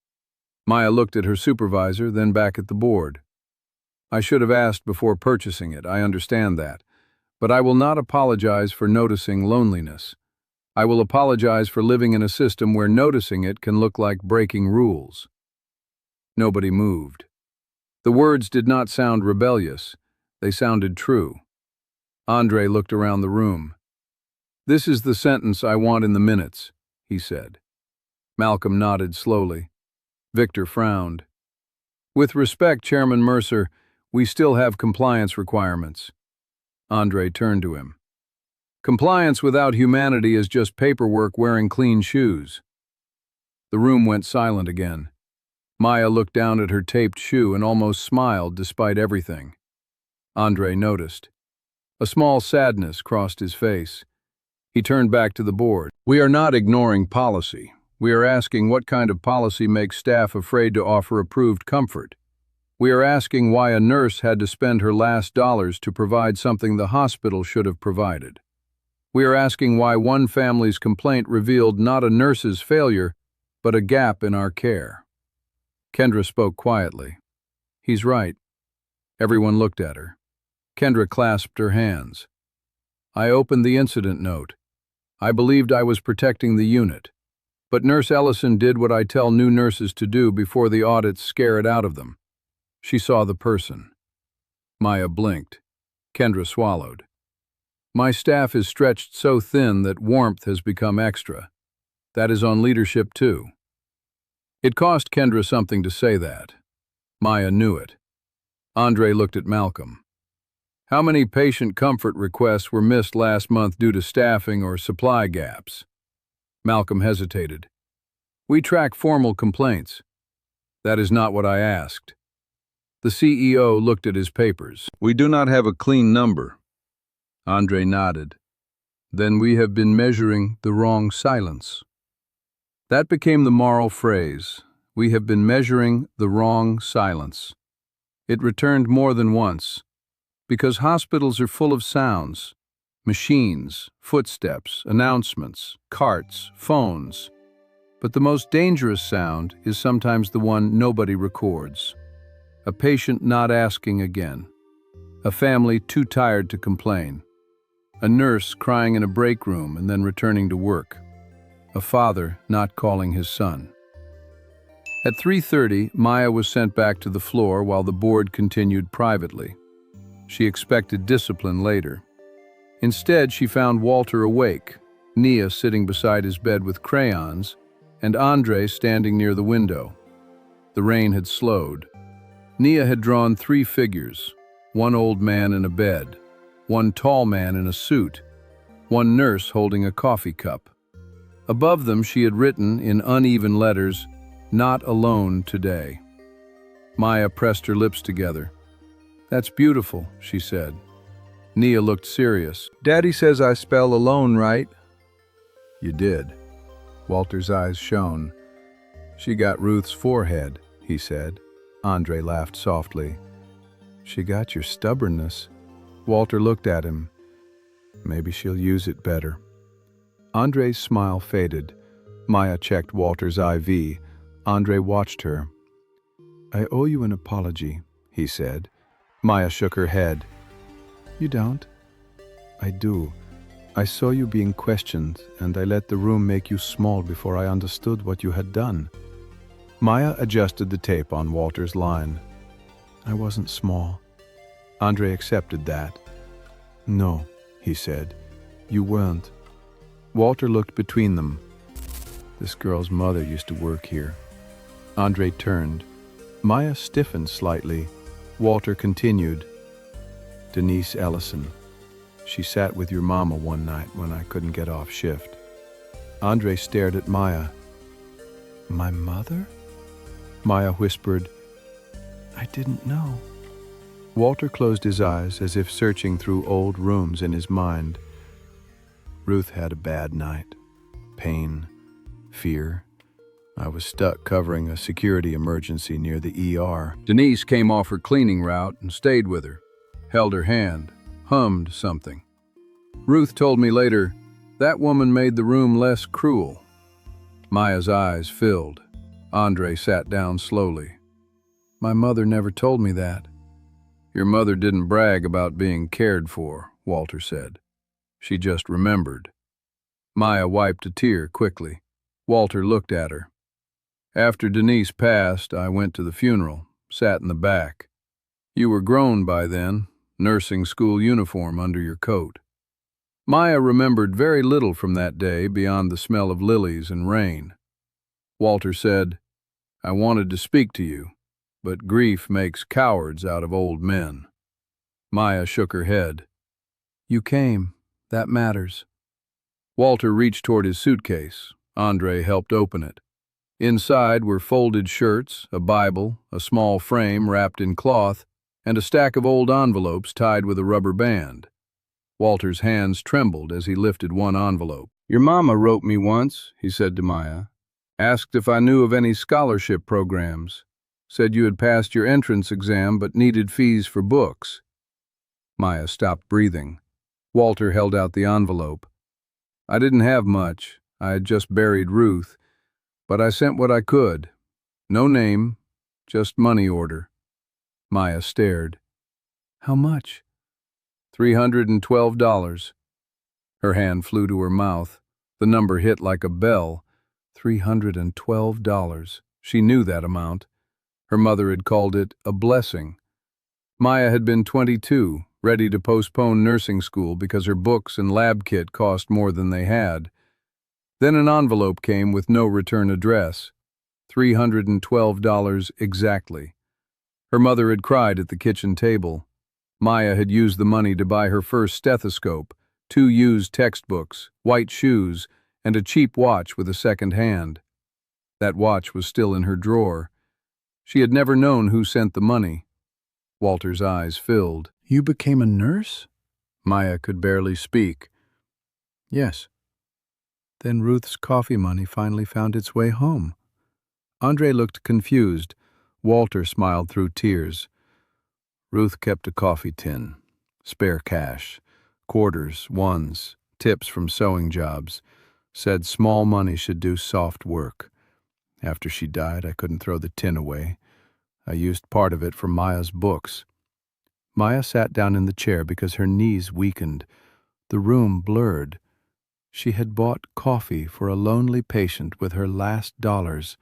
Maya looked at her supervisor, then back at the board. I should have asked before purchasing it, I understand that. But I will not apologize for noticing loneliness. I will apologize for living in a system where noticing it can look like breaking rules. Nobody moved. The words did not sound rebellious. They sounded true. Andre looked around the room. "This is the sentence I want in the minutes," he said. Malcolm nodded slowly. Victor frowned. "With respect, Chairman Mercer, we still have compliance requirements." Andre turned to him. "Compliance without humanity is just paperwork wearing clean shoes." The room went silent again. Maya looked down at her taped shoe and almost smiled despite everything. Andre noticed. A small sadness crossed his face. He turned back to the board. "We are not ignoring policy. We are asking what kind of policy makes staff afraid to offer approved comfort. We are asking why a nurse had to spend her last dollars to provide something the hospital should have provided. We are asking why one family's complaint revealed not a nurse's failure, but a gap in our care." Kendra spoke quietly. "He's right." Everyone looked at her. Kendra clasped her hands. "I opened the incident note. I believed I was protecting the unit. But Nurse Ellison did what I tell new nurses to do before the audits scare it out of them. She saw the person." Maya blinked. Kendra swallowed. "My staff is stretched so thin that warmth has become extra. That is on leadership too." It cost Kendra something to say that. Maya knew it. Andre looked at Malcolm. "How many patient comfort requests were missed last month due to staffing or supply gaps?" Malcolm hesitated. "We track formal complaints." "That is not what I asked." The CEO looked at his papers. "We do not have a clean number." Andre nodded. "Then we have been measuring the wrong silence." That became the moral phrase. We have been measuring the wrong silence. It returned more than once. Because hospitals are full of sounds. Machines, footsteps, announcements, carts, phones. But the most dangerous sound is sometimes the one nobody records. A patient not asking again. A family too tired to complain. A nurse crying in a break room and then returning to work. A father not calling his son. At 3:30, Maya was sent back to the floor while the board continued privately. She expected discipline later. Instead, she found Walter awake, Nia sitting beside his bed with crayons, and Andre standing near the window. The rain had slowed. Nia had drawn 3 figures, one old man in a bed, one tall man in a suit, one nurse holding a coffee cup. Above them she had written in uneven letters, "Not alone today." Maya pressed her lips together. "That's beautiful," she said. Nia looked serious. "Daddy says I spell alone, right?" "You did." Walter's eyes shone. "She got Ruth's forehead," he said. Andre laughed softly. "She got your stubbornness." Walter looked at him. "Maybe she'll use it better." Andre's smile faded. Maya checked Walter's IV. Andre watched her. "I owe you an apology," he said. Maya shook her head. "You don't?" "I do. I saw you being questioned, and I let the room make you small before I understood what you had done." Maya adjusted the tape on Walter's line. "I wasn't small." Andre accepted that. "No," he said. "You weren't." Walter looked between them. "This girl's mother used to work here." Andre turned. Maya stiffened slightly. Walter continued. "Denise Ellison. She sat with your mama one night when I couldn't get off shift." Andre stared at Maya. "My mother?" Maya whispered, "I didn't know." Walter closed his eyes as if searching through old rooms in his mind. Ruth had a bad night. Pain, fear, I was stuck covering a security emergency near the ER. Denise came off her cleaning route and stayed with her, held her hand, hummed something. Ruth told me later, that woman made the room less cruel. Maya's eyes filled. Andre sat down slowly. My mother never told me that. Your mother didn't brag about being cared for, Walter said. She just remembered. Maya wiped a tear quickly. Walter looked at her. After Denise passed, I went to the funeral, sat in the back. You were grown by then, nursing school uniform under your coat. Maya remembered very little from that day beyond the smell of lilies and rain. Walter said, I wanted to speak to you, but grief makes cowards out of old men. Maya shook her head. You came. That matters. Walter reached toward his suitcase. Andre helped open it. Inside were folded shirts, a Bible, a small frame wrapped in cloth, and a stack of old envelopes tied with a rubber band. Walter's hands trembled as he lifted one envelope. Your mama wrote me once, he said to Maya. Asked if I knew of any scholarship programs. Said you had passed your entrance exam but needed fees for books. Maya stopped breathing. Walter held out the envelope. I didn't have much. I had just buried Ruth. But I sent what I could. No name, just money order. Maya stared. How much? $312. Her hand flew to her mouth. The number hit like a bell. $312. She knew that amount. Her mother had called it a blessing. Maya had been 22, ready to postpone nursing school because her books and lab kit cost more than they had. Then an envelope came with no return address. $312 exactly. Her mother had cried at the kitchen table. Maya had used the money to buy her first stethoscope, 2 used textbooks, white shoes, and a cheap watch with a second hand. That watch was still in her drawer. She had never known who sent the money. Walter's eyes filled. You became a nurse? Maya could barely speak. Yes. Then Ruth's coffee money finally found its way home. Andre looked confused. Walter smiled through tears. Ruth kept a coffee tin, spare cash, quarters, ones, tips from sewing jobs. Said small money should do soft work. After she died, I couldn't throw the tin away. I used part of it for Maya's books. Maya sat down in the chair because her knees weakened. The room blurred. She had bought coffee for a lonely patient with her last dollars,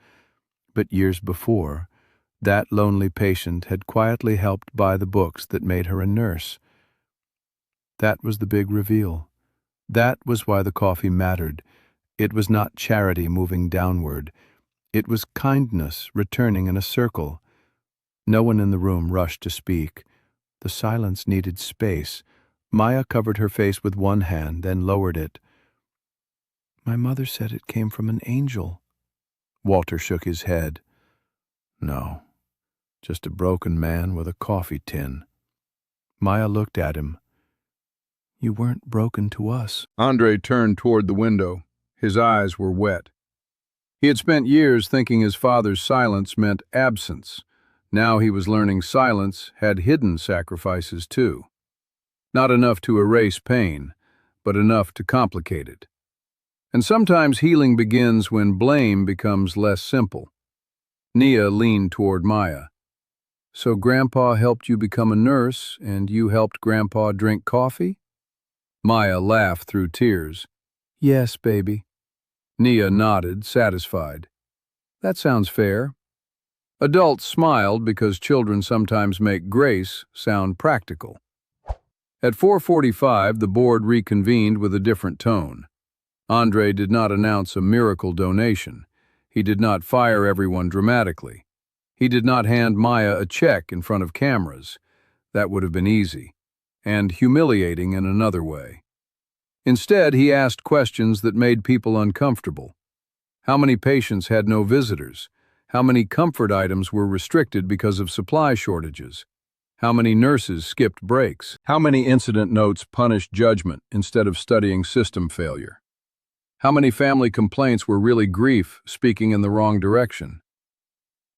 but years before, that lonely patient had quietly helped buy the books that made her a nurse. That was the big reveal. That was why the coffee mattered. It was not charity moving downward. It was kindness returning in a circle. No one in the room rushed to speak. The silence needed space. Maya covered her face with one hand, then lowered it. My mother said it came from an angel. Walter shook his head. No, just a broken man with a coffee tin. Maya looked at him. You weren't broken to us. Andre turned toward the window. His eyes were wet. He had spent years thinking his father's silence meant absence. Now he was learning silence had hidden sacrifices too. Not enough to erase pain, but enough to complicate it. And sometimes healing begins when blame becomes less simple. Nia leaned toward Maya. So Grandpa helped you become a nurse, and you helped Grandpa drink coffee? Maya laughed through tears. Yes, baby. Nia nodded, satisfied. That sounds fair. Adults smiled because children sometimes make grace sound practical. At 4:45, the board reconvened with a different tone. Andre did not announce a miracle donation. He did not fire everyone dramatically. He did not hand Maya a check in front of cameras. That would have been easy, and humiliating in another way. Instead, he asked questions that made people uncomfortable. How many patients had no visitors? How many comfort items were restricted because of supply shortages? How many nurses skipped breaks? How many incident notes punished judgment instead of studying system failure? How many family complaints were really grief speaking in the wrong direction?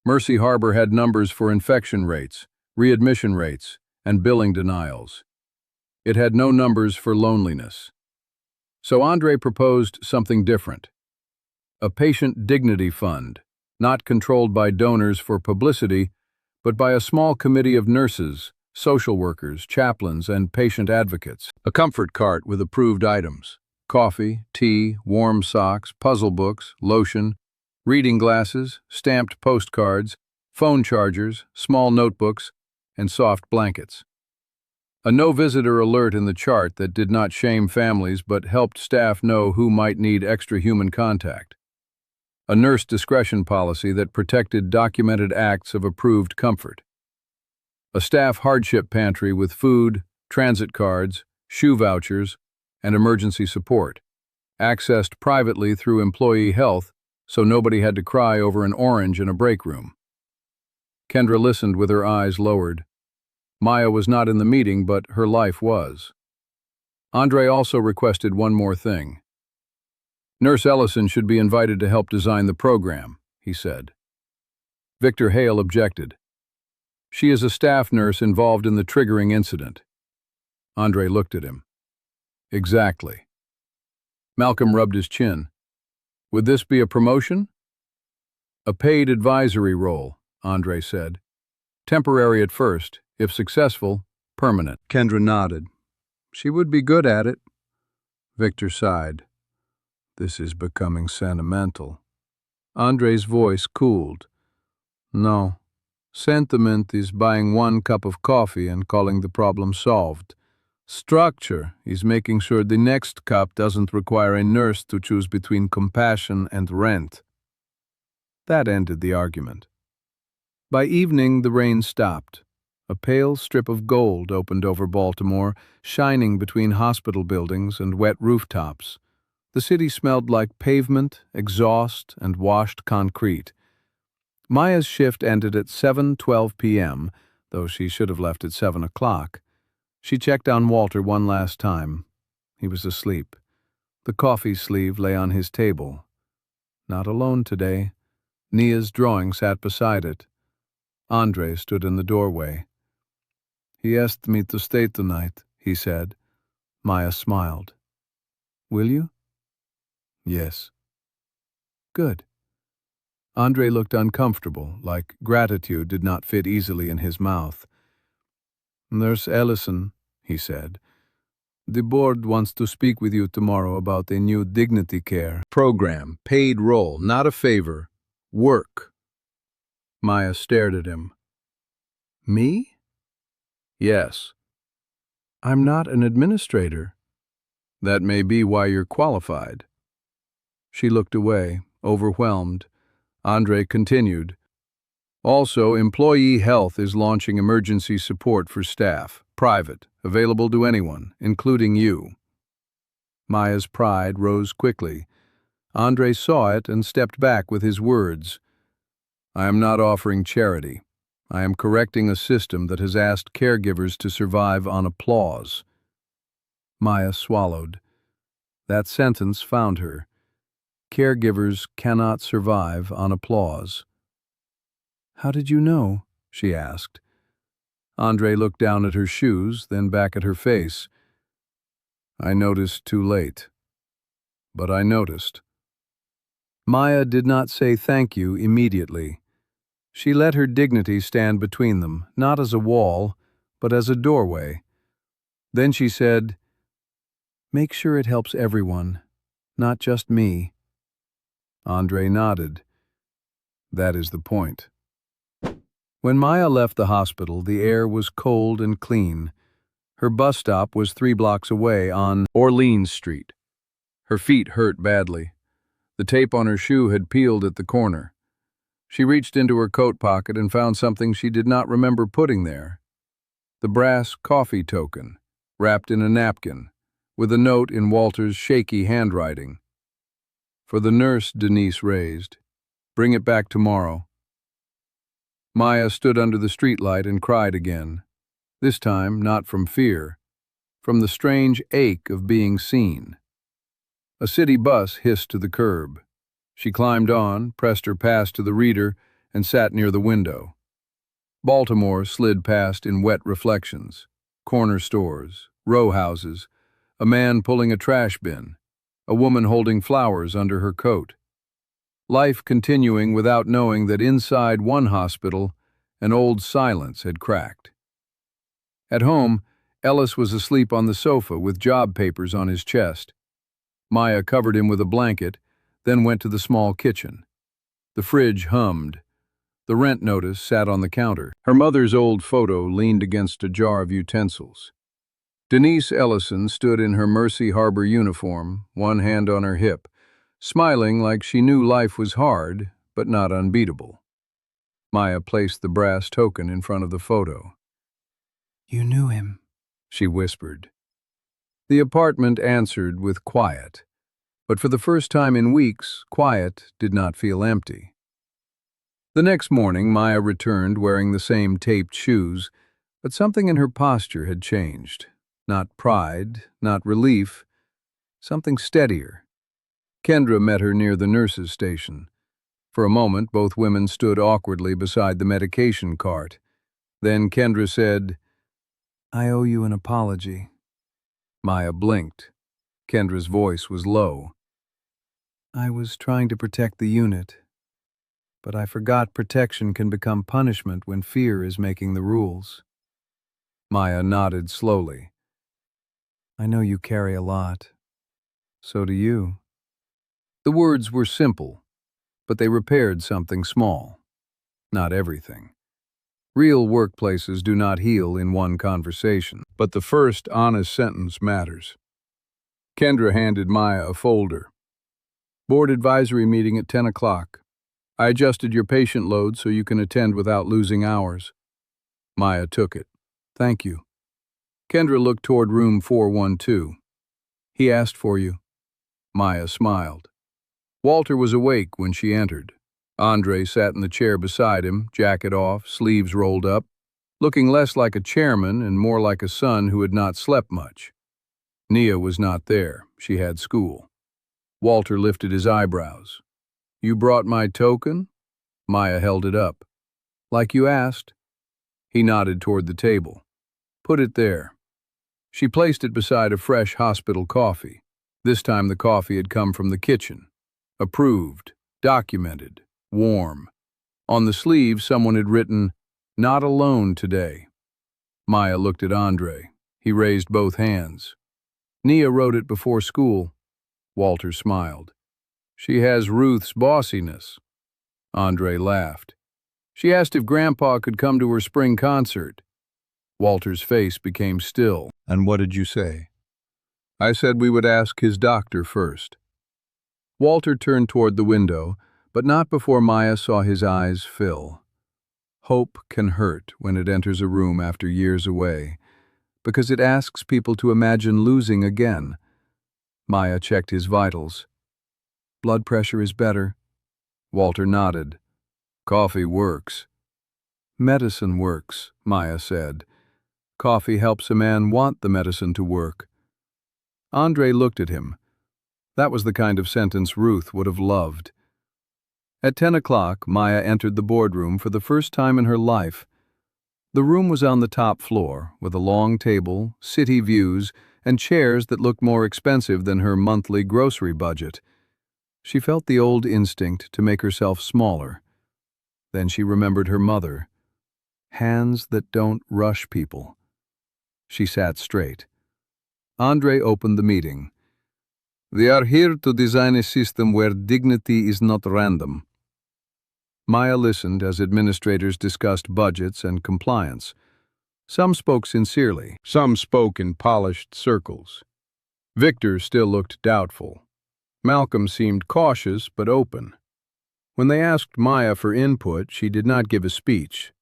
Mercy Harbor had numbers for infection rates, readmission rates, and billing denials. It had no numbers for loneliness. So Andre proposed something different. A patient dignity fund, not controlled by donors for publicity, but by a small committee of nurses, social workers, chaplains, and patient advocates. A comfort cart with approved items: coffee, tea, warm socks, puzzle books, lotion, reading glasses, stamped postcards, phone chargers, small notebooks, and soft blankets. A no-visitor alert in the chart that did not shame families but helped staff know who might need extra human contact. A nurse discretion policy that protected documented acts of approved comfort. A staff hardship pantry with food, transit cards, shoe vouchers, and emergency support, accessed privately through employee health so nobody had to cry over an orange in a break room. Kendra listened with her eyes lowered. Maya was not in the meeting, but her life was. Andre also requested one more thing. Nurse Ellison should be invited to help design the program, he said. Victor Hale objected. She is a staff nurse involved in the triggering incident. Andre looked at him. Exactly. Malcolm rubbed his chin. Would this be a promotion? A paid advisory role, Andre said. Temporary at first, if successful, permanent. Kendra nodded. She would be good at it. Victor sighed. This is becoming sentimental. Andre's voice cooled. No. Sentiment is buying one cup of coffee and calling the problem solved. Structure is making sure the next cup doesn't require a nurse to choose between compassion and rent. That ended the argument. By evening, the rain stopped. A pale strip of gold opened over Baltimore, shining between hospital buildings and wet rooftops. The city smelled like pavement, exhaust, and washed concrete. Maya's shift ended at 7:12 p.m., though she should have left at 7 o'clock. She checked on Walter one last time. He was asleep. The coffee sleeve lay on his table. Not alone today. Nia's drawing sat beside it. Andre stood in the doorway. He asked me to stay tonight, he said. Maya smiled. Will you? Yes. Good. Andre looked uncomfortable, like gratitude did not fit easily in his mouth. Nurse Ellison, he said, the board wants to speak with you tomorrow about a new dignity care program, paid role, not a favor, work. Maya stared at him. Me? Yes. I'm not an administrator. That may be why you're qualified. She looked away, overwhelmed. Andre continued. Also, Employee Health is launching emergency support for staff, private, available to anyone, including you. Maya's pride rose quickly. Andre saw it and stepped back with his words. I am not offering charity. I am correcting a system that has asked caregivers to survive on applause. Maya swallowed. That sentence found her. Caregivers cannot survive on applause. How did you know? She asked. Andre looked down at her shoes, then back at her face. I noticed too late. But I noticed. Maya did not say thank you immediately. She let her dignity stand between them, not as a wall, but as a doorway. Then she said, Make sure it helps everyone, not just me. Andre nodded. That is the point. When Maya left the hospital, the air was cold and clean. Her bus stop was 3 blocks away on Orleans Street. Her feet hurt badly. The tape on her shoe had peeled at the corner. She reached into her coat pocket and found something she did not remember putting there. The brass coffee token, wrapped in a napkin, with a note in Walter's shaky handwriting. For the nurse, Denise raised. Bring it back tomorrow. Maya stood under the streetlight and cried again. This time, not from fear, from the strange ache of being seen. A city bus hissed to the curb. She climbed on, pressed her pass to the reader, and sat near the window. Baltimore slid past in wet reflections. Corner stores, row houses, a man pulling a trash bin, a woman holding flowers under her coat. Life continuing without knowing that inside one hospital, an old silence had cracked. At home, Ellis was asleep on the sofa with job papers on his chest. Maya covered him with a blanket, then went to the small kitchen. The fridge hummed. The rent notice sat on the counter. Her mother's old photo leaned against a jar of utensils. Denise Ellison stood in her Mercy Harbor uniform, one hand on her hip, smiling like she knew life was hard, but not unbeatable. Maya placed the brass token in front of the photo. You knew him, she whispered. The apartment answered with quiet, but for the first time in weeks, quiet did not feel empty. The next morning, Maya returned wearing the same taped shoes, but something in her posture had changed. Not pride, not relief, something steadier. Kendra met her near the nurse's station. For a moment, both women stood awkwardly beside the medication cart. Then Kendra said, I owe you an apology. Maya blinked. Kendra's voice was low. I was trying to protect the unit, but I forgot protection can become punishment when fear is making the rules. Maya nodded slowly. I know you carry a lot. So do you. The words were simple, but they repaired something small. Not everything. Real workplaces do not heal in one conversation, but the first honest sentence matters. Kendra handed Maya a folder. Board advisory meeting at 10 o'clock. I adjusted your patient load so you can attend without losing hours. Maya took it. Thank you. Kendra looked toward room 412. He asked for you. Maya smiled. Walter was awake when she entered. Andre sat in the chair beside him, jacket off, sleeves rolled up, looking less like a chairman and more like a son who had not slept much. Nia was not there. She had school. Walter lifted his eyebrows. You brought my token? Maya held it up. Like you asked. He nodded toward the table. Put it there. She placed it beside a fresh hospital coffee. This time the coffee had come from the kitchen. Approved, documented, warm. On the sleeve, someone had written, Not alone today. Maya looked at Andre. He raised both hands. Nia wrote it before school. Walter smiled. She has Ruth's bossiness. Andre laughed. She asked if Grandpa could come to her spring concert. Walter's face became still. And what did you say? I said we would ask his doctor first. Walter turned toward the window, but not before Maya saw his eyes fill. Hope can hurt when it enters a room after years away, because it asks people to imagine losing again. Maya checked his vitals. Blood pressure is better. Walter nodded. Coffee works. Medicine works, Maya said. Coffee helps a man want the medicine to work. Andre looked at him. That was the kind of sentence Ruth would have loved. At 10 o'clock, Maya entered the boardroom for the first time in her life. The room was on the top floor, with a long table, city views, and chairs that looked more expensive than her monthly grocery budget. She felt the old instinct to make herself smaller. Then she remembered her mother. Hands that don't rush people. She sat straight. Andre opened the meeting. We are here to design a system where dignity is not random. Maya listened as administrators discussed budgets and compliance. Some spoke sincerely, some spoke in polished circles. Victor still looked doubtful. Malcolm seemed cautious but open. When they asked Maya for input, she did not give a speech.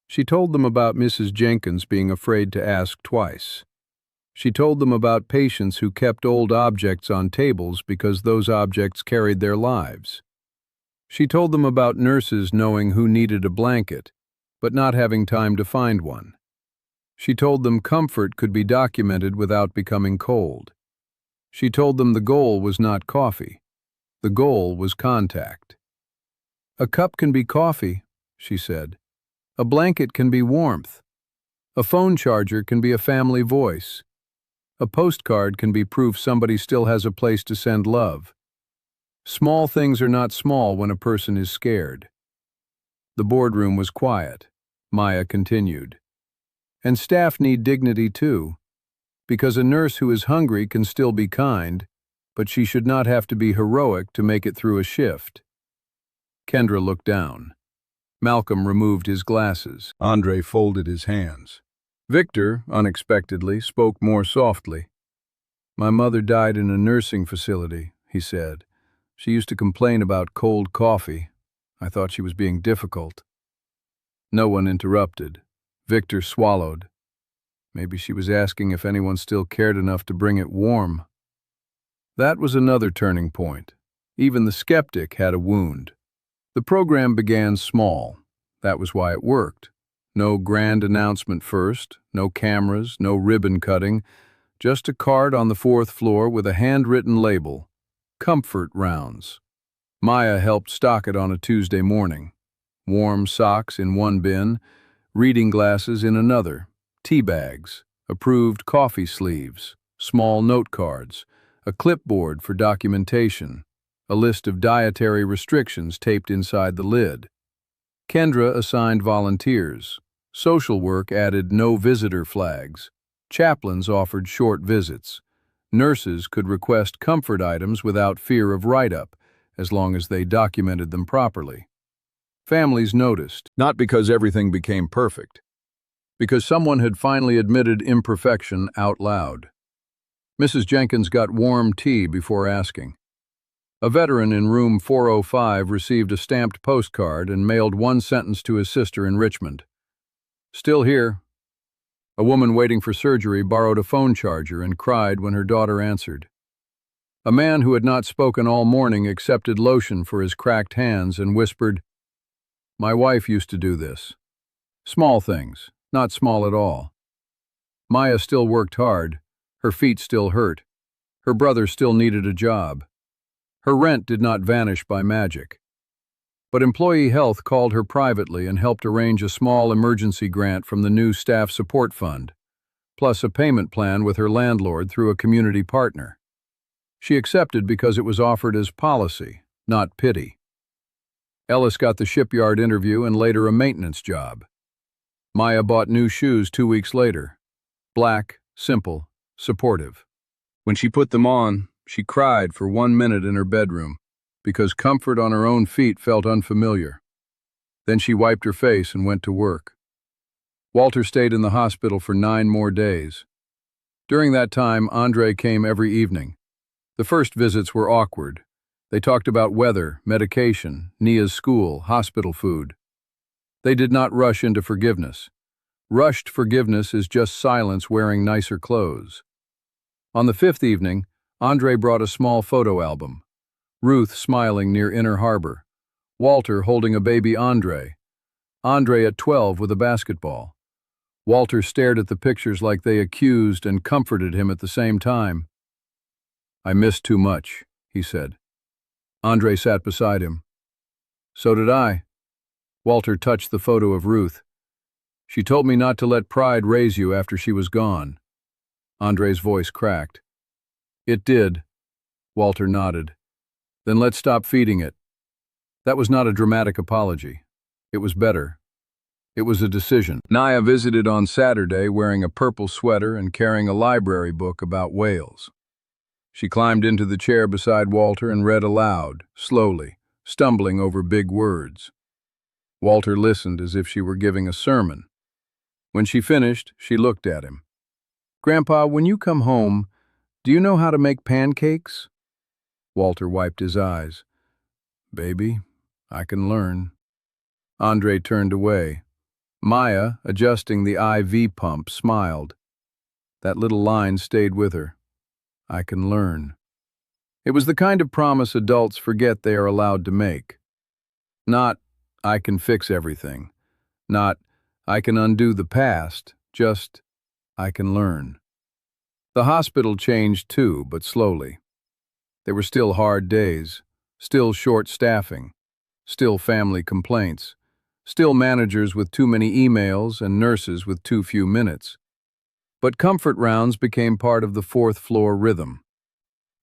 She told them about Mrs. Jenkins being afraid to ask twice. She told them about patients who kept old objects on tables because those objects carried their lives. She told them about nurses knowing who needed a blanket, but not having time to find one. She told them comfort could be documented without becoming cold. She told them the goal was not coffee. The goal was contact. "A cup can be coffee," she said. "A blanket can be warmth. A phone charger can be a family voice. A postcard can be proof somebody still has a place to send love. Small things are not small when a person is scared." The boardroom was quiet. Maya continued. "And staff need dignity too, because a nurse who is hungry can still be kind, but she should not have to be heroic to make it through a shift." Kendra looked down. Malcolm removed his glasses. Andre folded his hands. Victor, unexpectedly, spoke more softly. "My mother died in a nursing facility," he said. "She used to complain about cold coffee. I thought she was being difficult." No one interrupted. Victor swallowed. Maybe she was asking if anyone still cared enough to bring it warm. That was another turning point. Even the skeptic had a wound. The program began small. That was why it worked. No grand announcement first, no cameras, no ribbon cutting, just a card on the 4th floor with a handwritten label, "Comfort Rounds." Maya helped stock it on a Tuesday morning. Warm socks in one bin, reading glasses in another, tea bags, approved coffee sleeves, small note cards, a clipboard for documentation, a list of dietary restrictions taped inside the lid. Kendra assigned volunteers. Social work added no visitor flags. Chaplains offered short visits. Nurses could request comfort items without fear of write-up, as long as they documented them properly. Families noticed, not because everything became perfect, because someone had finally admitted imperfection out loud. Mrs. Jenkins got warm tea before asking. A veteran in room 405 received a stamped postcard and mailed one sentence to his sister in Richmond. "Still here." A woman waiting for surgery borrowed a phone charger and cried when her daughter answered. A man who had not spoken all morning accepted lotion for his cracked hands and whispered, "My wife used to do this." Small things, not small at all. Maya still worked hard. Her feet still hurt. Her brother still needed a job. Her rent did not vanish by magic. But Employee Health called her privately and helped arrange a small emergency grant from the new Staff Support Fund, plus a payment plan with her landlord through a community partner. She accepted because it was offered as policy, not pity. Ellis got the shipyard interview and later a maintenance job. Maya bought new shoes 2 weeks later. Black, simple, supportive. When she put them on, she cried for 1 minute in her bedroom, because comfort on her own feet felt unfamiliar. Then she wiped her face and went to work. Walter stayed in the hospital for 9 more days. During that time, Andre came every evening. The first visits were awkward. They talked about weather, medication, Nia's school, hospital food. They did not rush into forgiveness. Rushed forgiveness is just silence wearing nicer clothes. On the 5th evening, Andre brought a small photo album. Ruth smiling near Inner Harbor. Walter holding a baby Andre. Andre at 12 with a basketball. Walter stared at the pictures like they accused and comforted him at the same time. "I missed too much," he said. Andre sat beside him. "So did I." Walter touched the photo of Ruth. "She told me not to let pride raise you after she was gone." Andre's voice cracked. "It did." Walter nodded. "Then let's stop feeding it." That was not a dramatic apology. It was better. It was a decision. Nia visited on Saturday wearing a purple sweater and carrying a library book about whales. She climbed into the chair beside Walter and read aloud, slowly, stumbling over big words. Walter listened as if she were giving a sermon. When she finished, she looked at him. "Grandpa, when you come home, do you know how to make pancakes?" Walter wiped his eyes. "Baby, I can learn." Andre turned away. Maya, adjusting the IV pump, smiled. That little line stayed with her. "I can learn." It was the kind of promise adults forget they are allowed to make. Not, "I can fix everything." Not, "I can undo the past." Just, "I can learn." The hospital changed too, but slowly. There were still hard days, still short staffing, still family complaints, still managers with too many emails and nurses with too few minutes. But comfort rounds became part of the fourth-floor rhythm.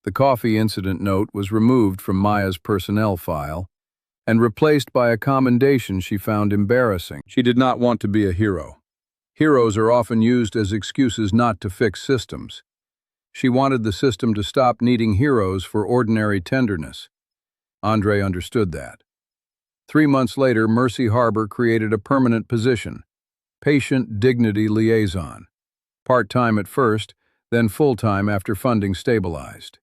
The coffee incident note was removed from Maya's personnel file and replaced by a commendation she found embarrassing. She did not want to be a hero. Heroes are often used as excuses not to fix systems. She wanted the system to stop needing heroes for ordinary tenderness. Andre understood that. 3 months later, Mercy Harbor created a permanent position, Patient Dignity Liaison. Part-time at first, then full-time after funding stabilized.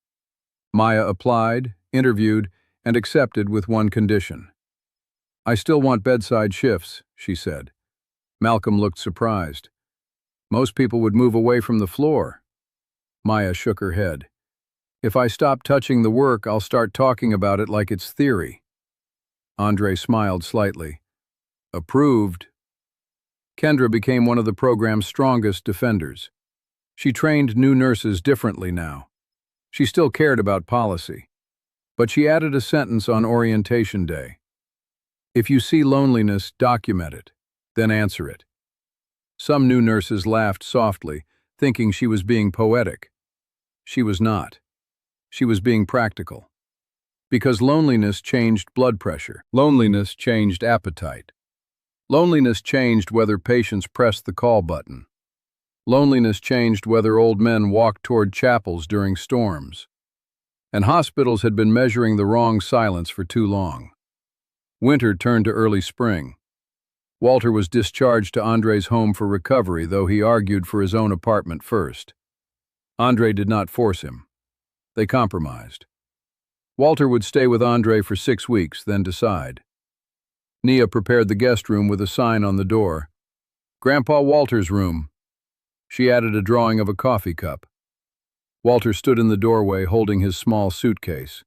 Maya applied, interviewed, and accepted with one condition. "I still want bedside shifts," she said. Malcolm looked surprised. "Most people would move away from the floor." Maya shook her head. "If I stop touching the work, I'll start talking about it like it's theory." Andre smiled slightly. "Approved." Kendra became one of the program's strongest defenders. She trained new nurses differently now. She still cared about policy. But she added a sentence on orientation day. "If you see loneliness, document it, then answer it." Some new nurses laughed softly, thinking she was being poetic. She was not. She was being practical. Because loneliness changed blood pressure. Loneliness changed appetite. Loneliness changed whether patients pressed the call button. Loneliness changed whether old men walked toward chapels during storms. And hospitals had been measuring the wrong silence for too long. Winter turned to early spring. Walter was discharged to Andre's home for recovery, though he argued for his own apartment first. Andre did not force him. They compromised. Walter would stay with Andre for 6 weeks, then decide. Nia prepared the guest room with a sign on the door. "Grandpa Walter's room." She added a drawing of a coffee cup. Walter stood in the doorway holding his small suitcase.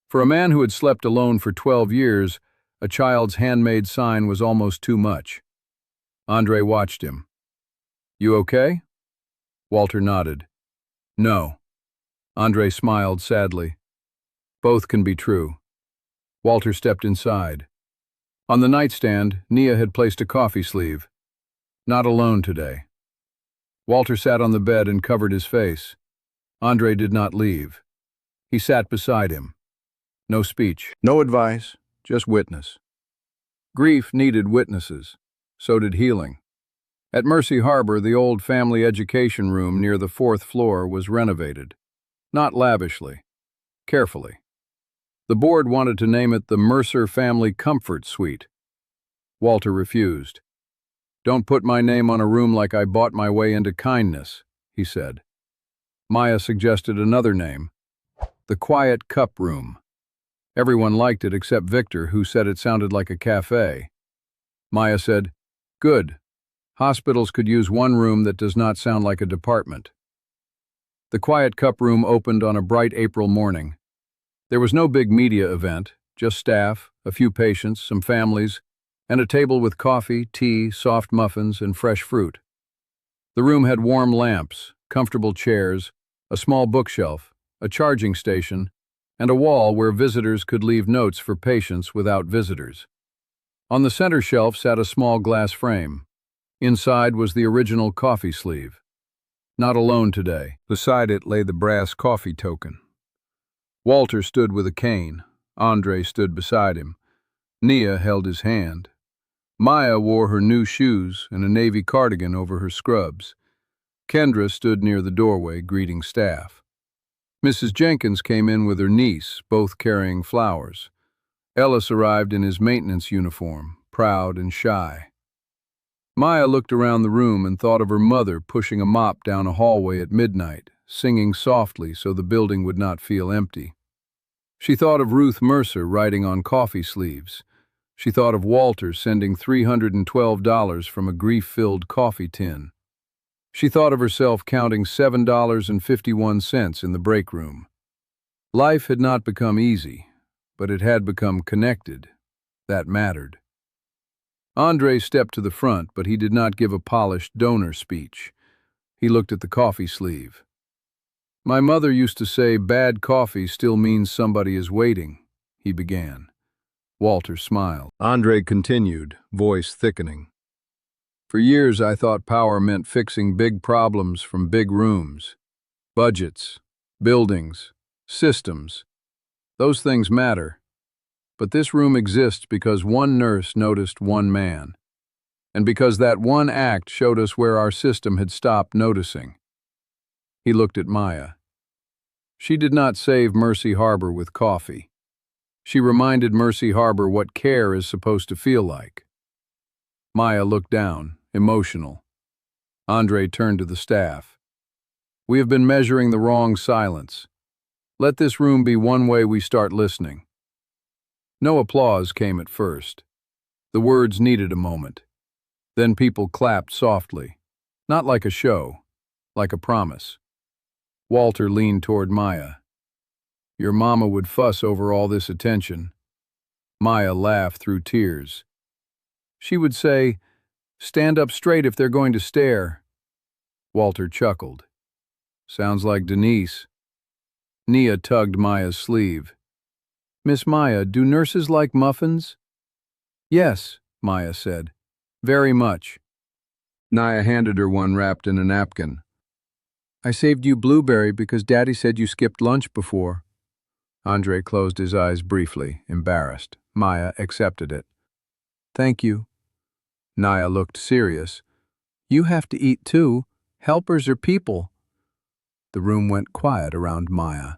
For a man who had slept alone for 12 years, a child's handmade sign was almost too much. Andre watched him. "You okay?" Walter nodded. "No." Andre smiled sadly. "Both can be true." Walter stepped inside. On the nightstand, Nia had placed a coffee sleeve. "Not alone today." Walter sat on the bed and covered his face. Andre did not leave. He sat beside him. No speech, no advice, just witness. Grief needed witnesses. So did healing. At Mercy Harbor, the old family education room near the 4th floor was renovated. Not lavishly, carefully. The board wanted to name it the Mercer Family Comfort Suite. Walter refused. "Don't put my name on a room like I bought my way into kindness," he said. Maya suggested another name, the Quiet Cup Room. Everyone liked it except Victor, who said it sounded like a cafe. Maya said, "Good. Hospitals could use one room that does not sound like a department." The Quiet Cup Room opened on a bright April morning. There was no big media event, just staff, a few patients, some families, and a table with coffee, tea, soft muffins, and fresh fruit. The room had warm lamps, comfortable chairs, a small bookshelf, a charging station, and a wall where visitors could leave notes for patients without visitors. On the center shelf sat a small glass frame. Inside was the original coffee sleeve. "Not alone today." Beside it lay the brass coffee token. Walter stood with a cane. Andre stood beside him. Nia held his hand. Maya wore her new shoes and a navy cardigan over her scrubs. Kendra stood near the doorway, greeting staff. Mrs. Jenkins came in with her niece, both carrying flowers. Ellis arrived in his maintenance uniform, proud and shy. Maya looked around the room and thought of her mother pushing a mop down a hallway at midnight, singing softly so the building would not feel empty. She thought of Ruth Mercer writing on coffee sleeves. She thought of Walter sending $312 from a grief-filled coffee tin. She thought of herself counting $7.51 in the break room. Life had not become easy, but it had become connected. That mattered. Andre stepped to the front, but he did not give a polished donor speech. He looked at the coffee sleeve. My mother used to say bad coffee still means somebody is waiting, he began. Walter smiled. Andre continued, voice thickening. For years I thought power meant fixing big problems from big rooms. Budgets, buildings, systems. Those things matter. But this room exists because one nurse noticed one man. And because that one act showed us where our system had stopped noticing. He looked at Maya. She did not save Mercy Harbor with coffee. She reminded Mercy Harbor what care is supposed to feel like. Maya looked down, emotional. Andre turned to the staff. We have been measuring the wrong silence. Let this room be one way we start listening. No applause came at first. The words needed a moment. Then people clapped softly, not like a show, like a promise. Walter leaned toward Maya. Your mama would fuss over all this attention. Maya laughed through tears. She would say, stand up straight if they're going to stare. Walter chuckled. Sounds like Denise. Nia tugged Maya's sleeve. Miss Maya, do nurses like muffins? Yes, Maya said. Very much. Nia handed her one wrapped in a napkin. I saved you blueberry because Daddy said you skipped lunch before. Andre closed his eyes briefly, embarrassed. Maya accepted it. Thank you. Nia looked serious. You have to eat too. Helpers are people. The room went quiet around Maya.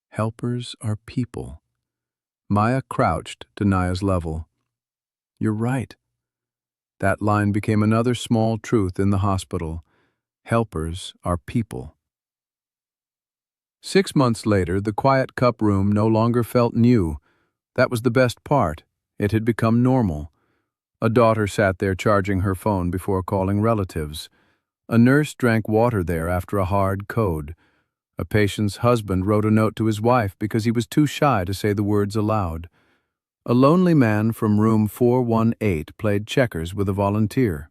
Helpers are people. Maya crouched to Nia's level. You're right. That line became another small truth in the hospital. Helpers are people. 6 months later, the quiet cup room no longer felt new. That was the best part. It had become normal. A daughter sat there charging her phone before calling relatives. A nurse drank water there after a hard code. A patient's husband wrote a note to his wife because he was too shy to say the words aloud. A lonely man from room 418 played checkers with a volunteer.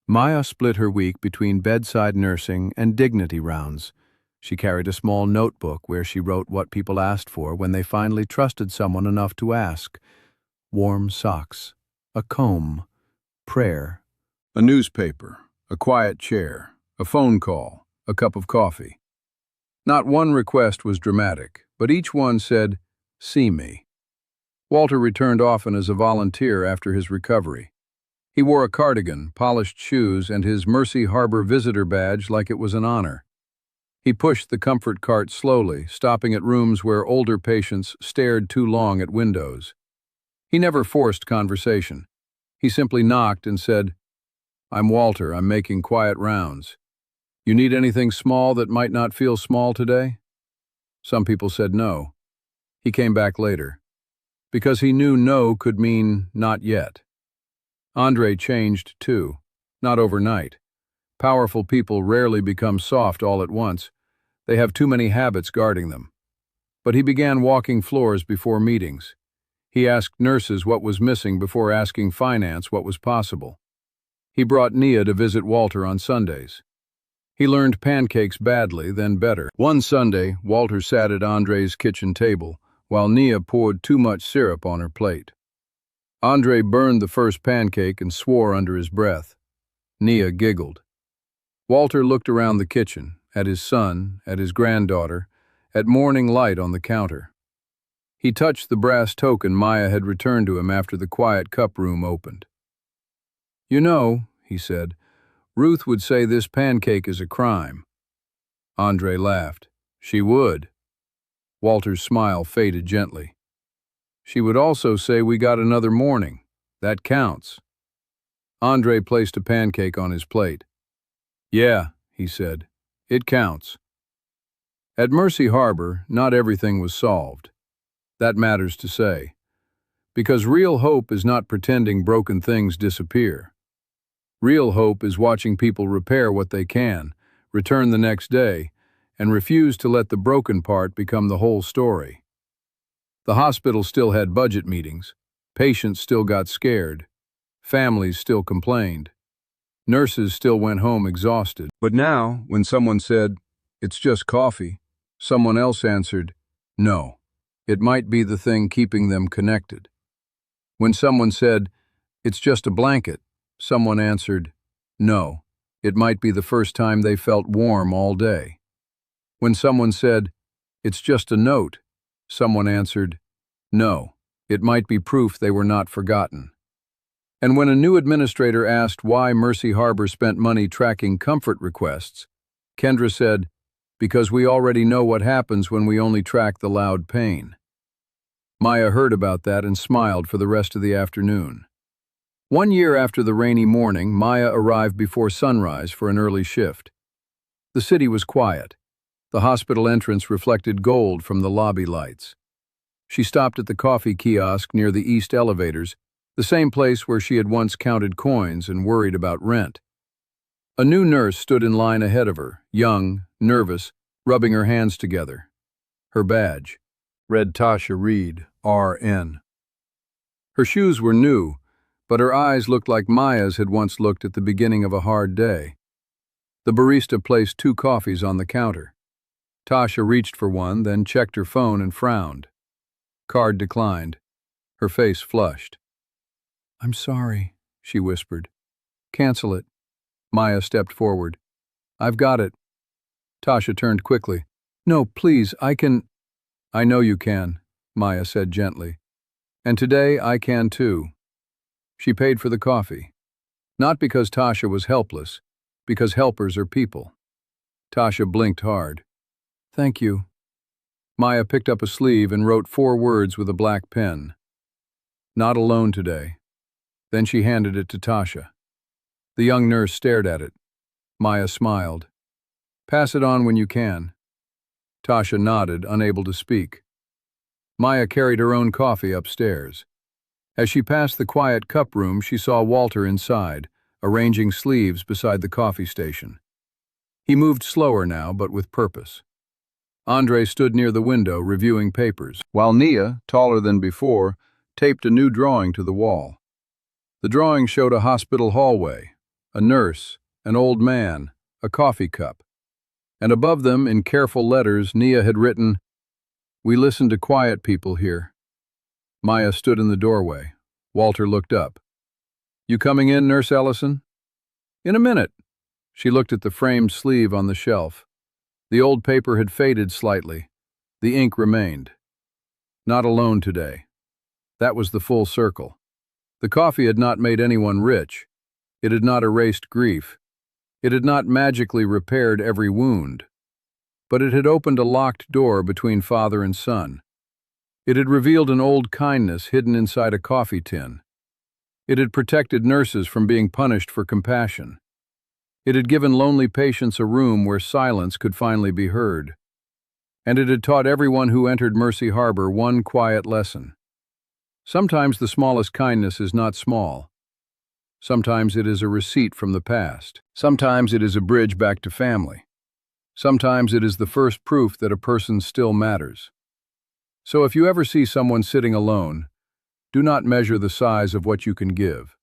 Maya split her week between bedside nursing and dignity rounds. She carried a small notebook where she wrote what people asked for when they finally trusted someone enough to ask. Warm socks, a comb, prayer, a newspaper, a quiet chair, a phone call, a cup of coffee. Not one request was dramatic, but each one said, see me. Walter returned often as a volunteer after his recovery. He wore a cardigan, polished shoes, and his Mercy Harbor visitor badge like it was an honor. He pushed the comfort cart slowly, stopping at rooms where older patients stared too long at windows. He never forced conversation. He simply knocked and said, I'm Walter, I'm making quiet rounds. You need anything small that might not feel small today? Some people said no. He came back later. Because he knew no could mean not yet. Andre changed too, not overnight. Powerful people rarely become soft all at once. They have too many habits guarding them. But he began walking floors before meetings. He asked nurses what was missing before asking finance what was possible. He brought Nia to visit Walter on Sundays. He learned pancakes badly, then better. One Sunday, Walter sat at Andre's kitchen table, while Nia poured too much syrup on her plate. Andre burned the first pancake and swore under his breath. Nia giggled. Walter looked around the kitchen, at his son, at his granddaughter, at morning light on the counter. He touched the brass token Maya had returned to him after the quiet cup room opened. You know, he said, Ruth would say this pancake is a crime. Andre laughed. She would. Walter's smile faded gently. She would also say we got another morning. That counts. Andre placed a pancake on his plate. Yeah, he said, it counts. At Mercy Harbor, not everything was solved. That matters to say. Because real hope is not pretending broken things disappear. Real hope is watching people repair what they can, return the next day, and refuse to let the broken part become the whole story. The hospital still had budget meetings. Patients still got scared. Families still complained. Nurses still went home exhausted. But now, when someone said, "It's just coffee." Someone else answered, "No, it might be the thing keeping them connected." When someone said, "It's just a blanket," someone answered, "No, it might be the first time they felt warm all day." When someone said, "It's just a note," someone answered, "No, it might be proof they were not forgotten." And when a new administrator asked why Mercy Harbor spent money tracking comfort requests, Kendra said, "Because we already know what happens when we only track the loud pain." Maya heard about that and smiled for the rest of the afternoon. 1 year after the rainy morning, Maya arrived before sunrise for an early shift. The city was quiet. The hospital entrance reflected gold from the lobby lights. She stopped at the coffee kiosk near the east elevators, the same place where she had once counted coins and worried about rent. A new nurse stood in line ahead of her, young, nervous, rubbing her hands together. Her badge read Tasha Reed, RN. Her shoes were new, but her eyes looked like Maya's had once looked at the beginning of a hard day. The barista placed 2 coffees on the counter. Tasha reached for one, then checked her phone and frowned. Card declined. Her face flushed. "I'm sorry," she whispered. "Cancel it." Maya stepped forward. "I've got it." Tasha turned quickly. "No, please, I can—" "I know you can," Maya said gently. "And today I can too." She paid for the coffee. Not because Tasha was helpless, because helpers are people. Tasha blinked hard. "Thank you." Maya picked up a sleeve and wrote 4 words with a black pen. "Not alone today." Then she handed it to Tasha. The young nurse stared at it. Maya smiled. "Pass it on when you can." Tasha nodded, unable to speak. Maya carried her own coffee upstairs. As she passed the quiet cup room, she saw Walter inside, arranging sleeves beside the coffee station. He moved slower now, but with purpose. Andre stood near the window, reviewing papers, while Nia, taller than before, taped a new drawing to the wall. The drawing showed a hospital hallway, a nurse, an old man, a coffee cup. And above them, in careful letters, Nia had written, "We listen to quiet people here." Maya stood in the doorway. Walter looked up. "You coming in, Nurse Ellison?" "In a minute." She looked at the framed sleeve on the shelf. The old paper had faded slightly. The ink remained. "Not alone today." That was the full circle. The coffee had not made anyone rich. It had not erased grief. It had not magically repaired every wound. But it had opened a locked door between father and son. It had revealed an old kindness hidden inside a coffee tin. It had protected nurses from being punished for compassion. It had given lonely patients a room where silence could finally be heard. And it had taught everyone who entered Mercy Harbor one quiet lesson. Sometimes the smallest kindness is not small. Sometimes it is a receipt from the past. Sometimes it is a bridge back to family. Sometimes it is the first proof that a person still matters. So if you ever see someone sitting alone, do not measure the size of what you can give.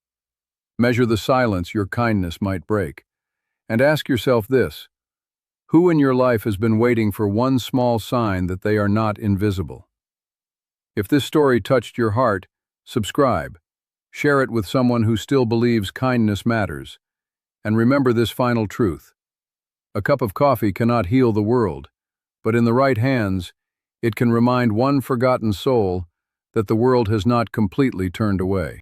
Measure the silence your kindness might break. And ask yourself this: who in your life has been waiting for one small sign that they are not invisible? If this story touched your heart, subscribe. Share it with someone who still believes kindness matters. And remember this final truth: a cup of coffee cannot heal the world, but in the right hands, it can remind one forgotten soul that the world has not completely turned away.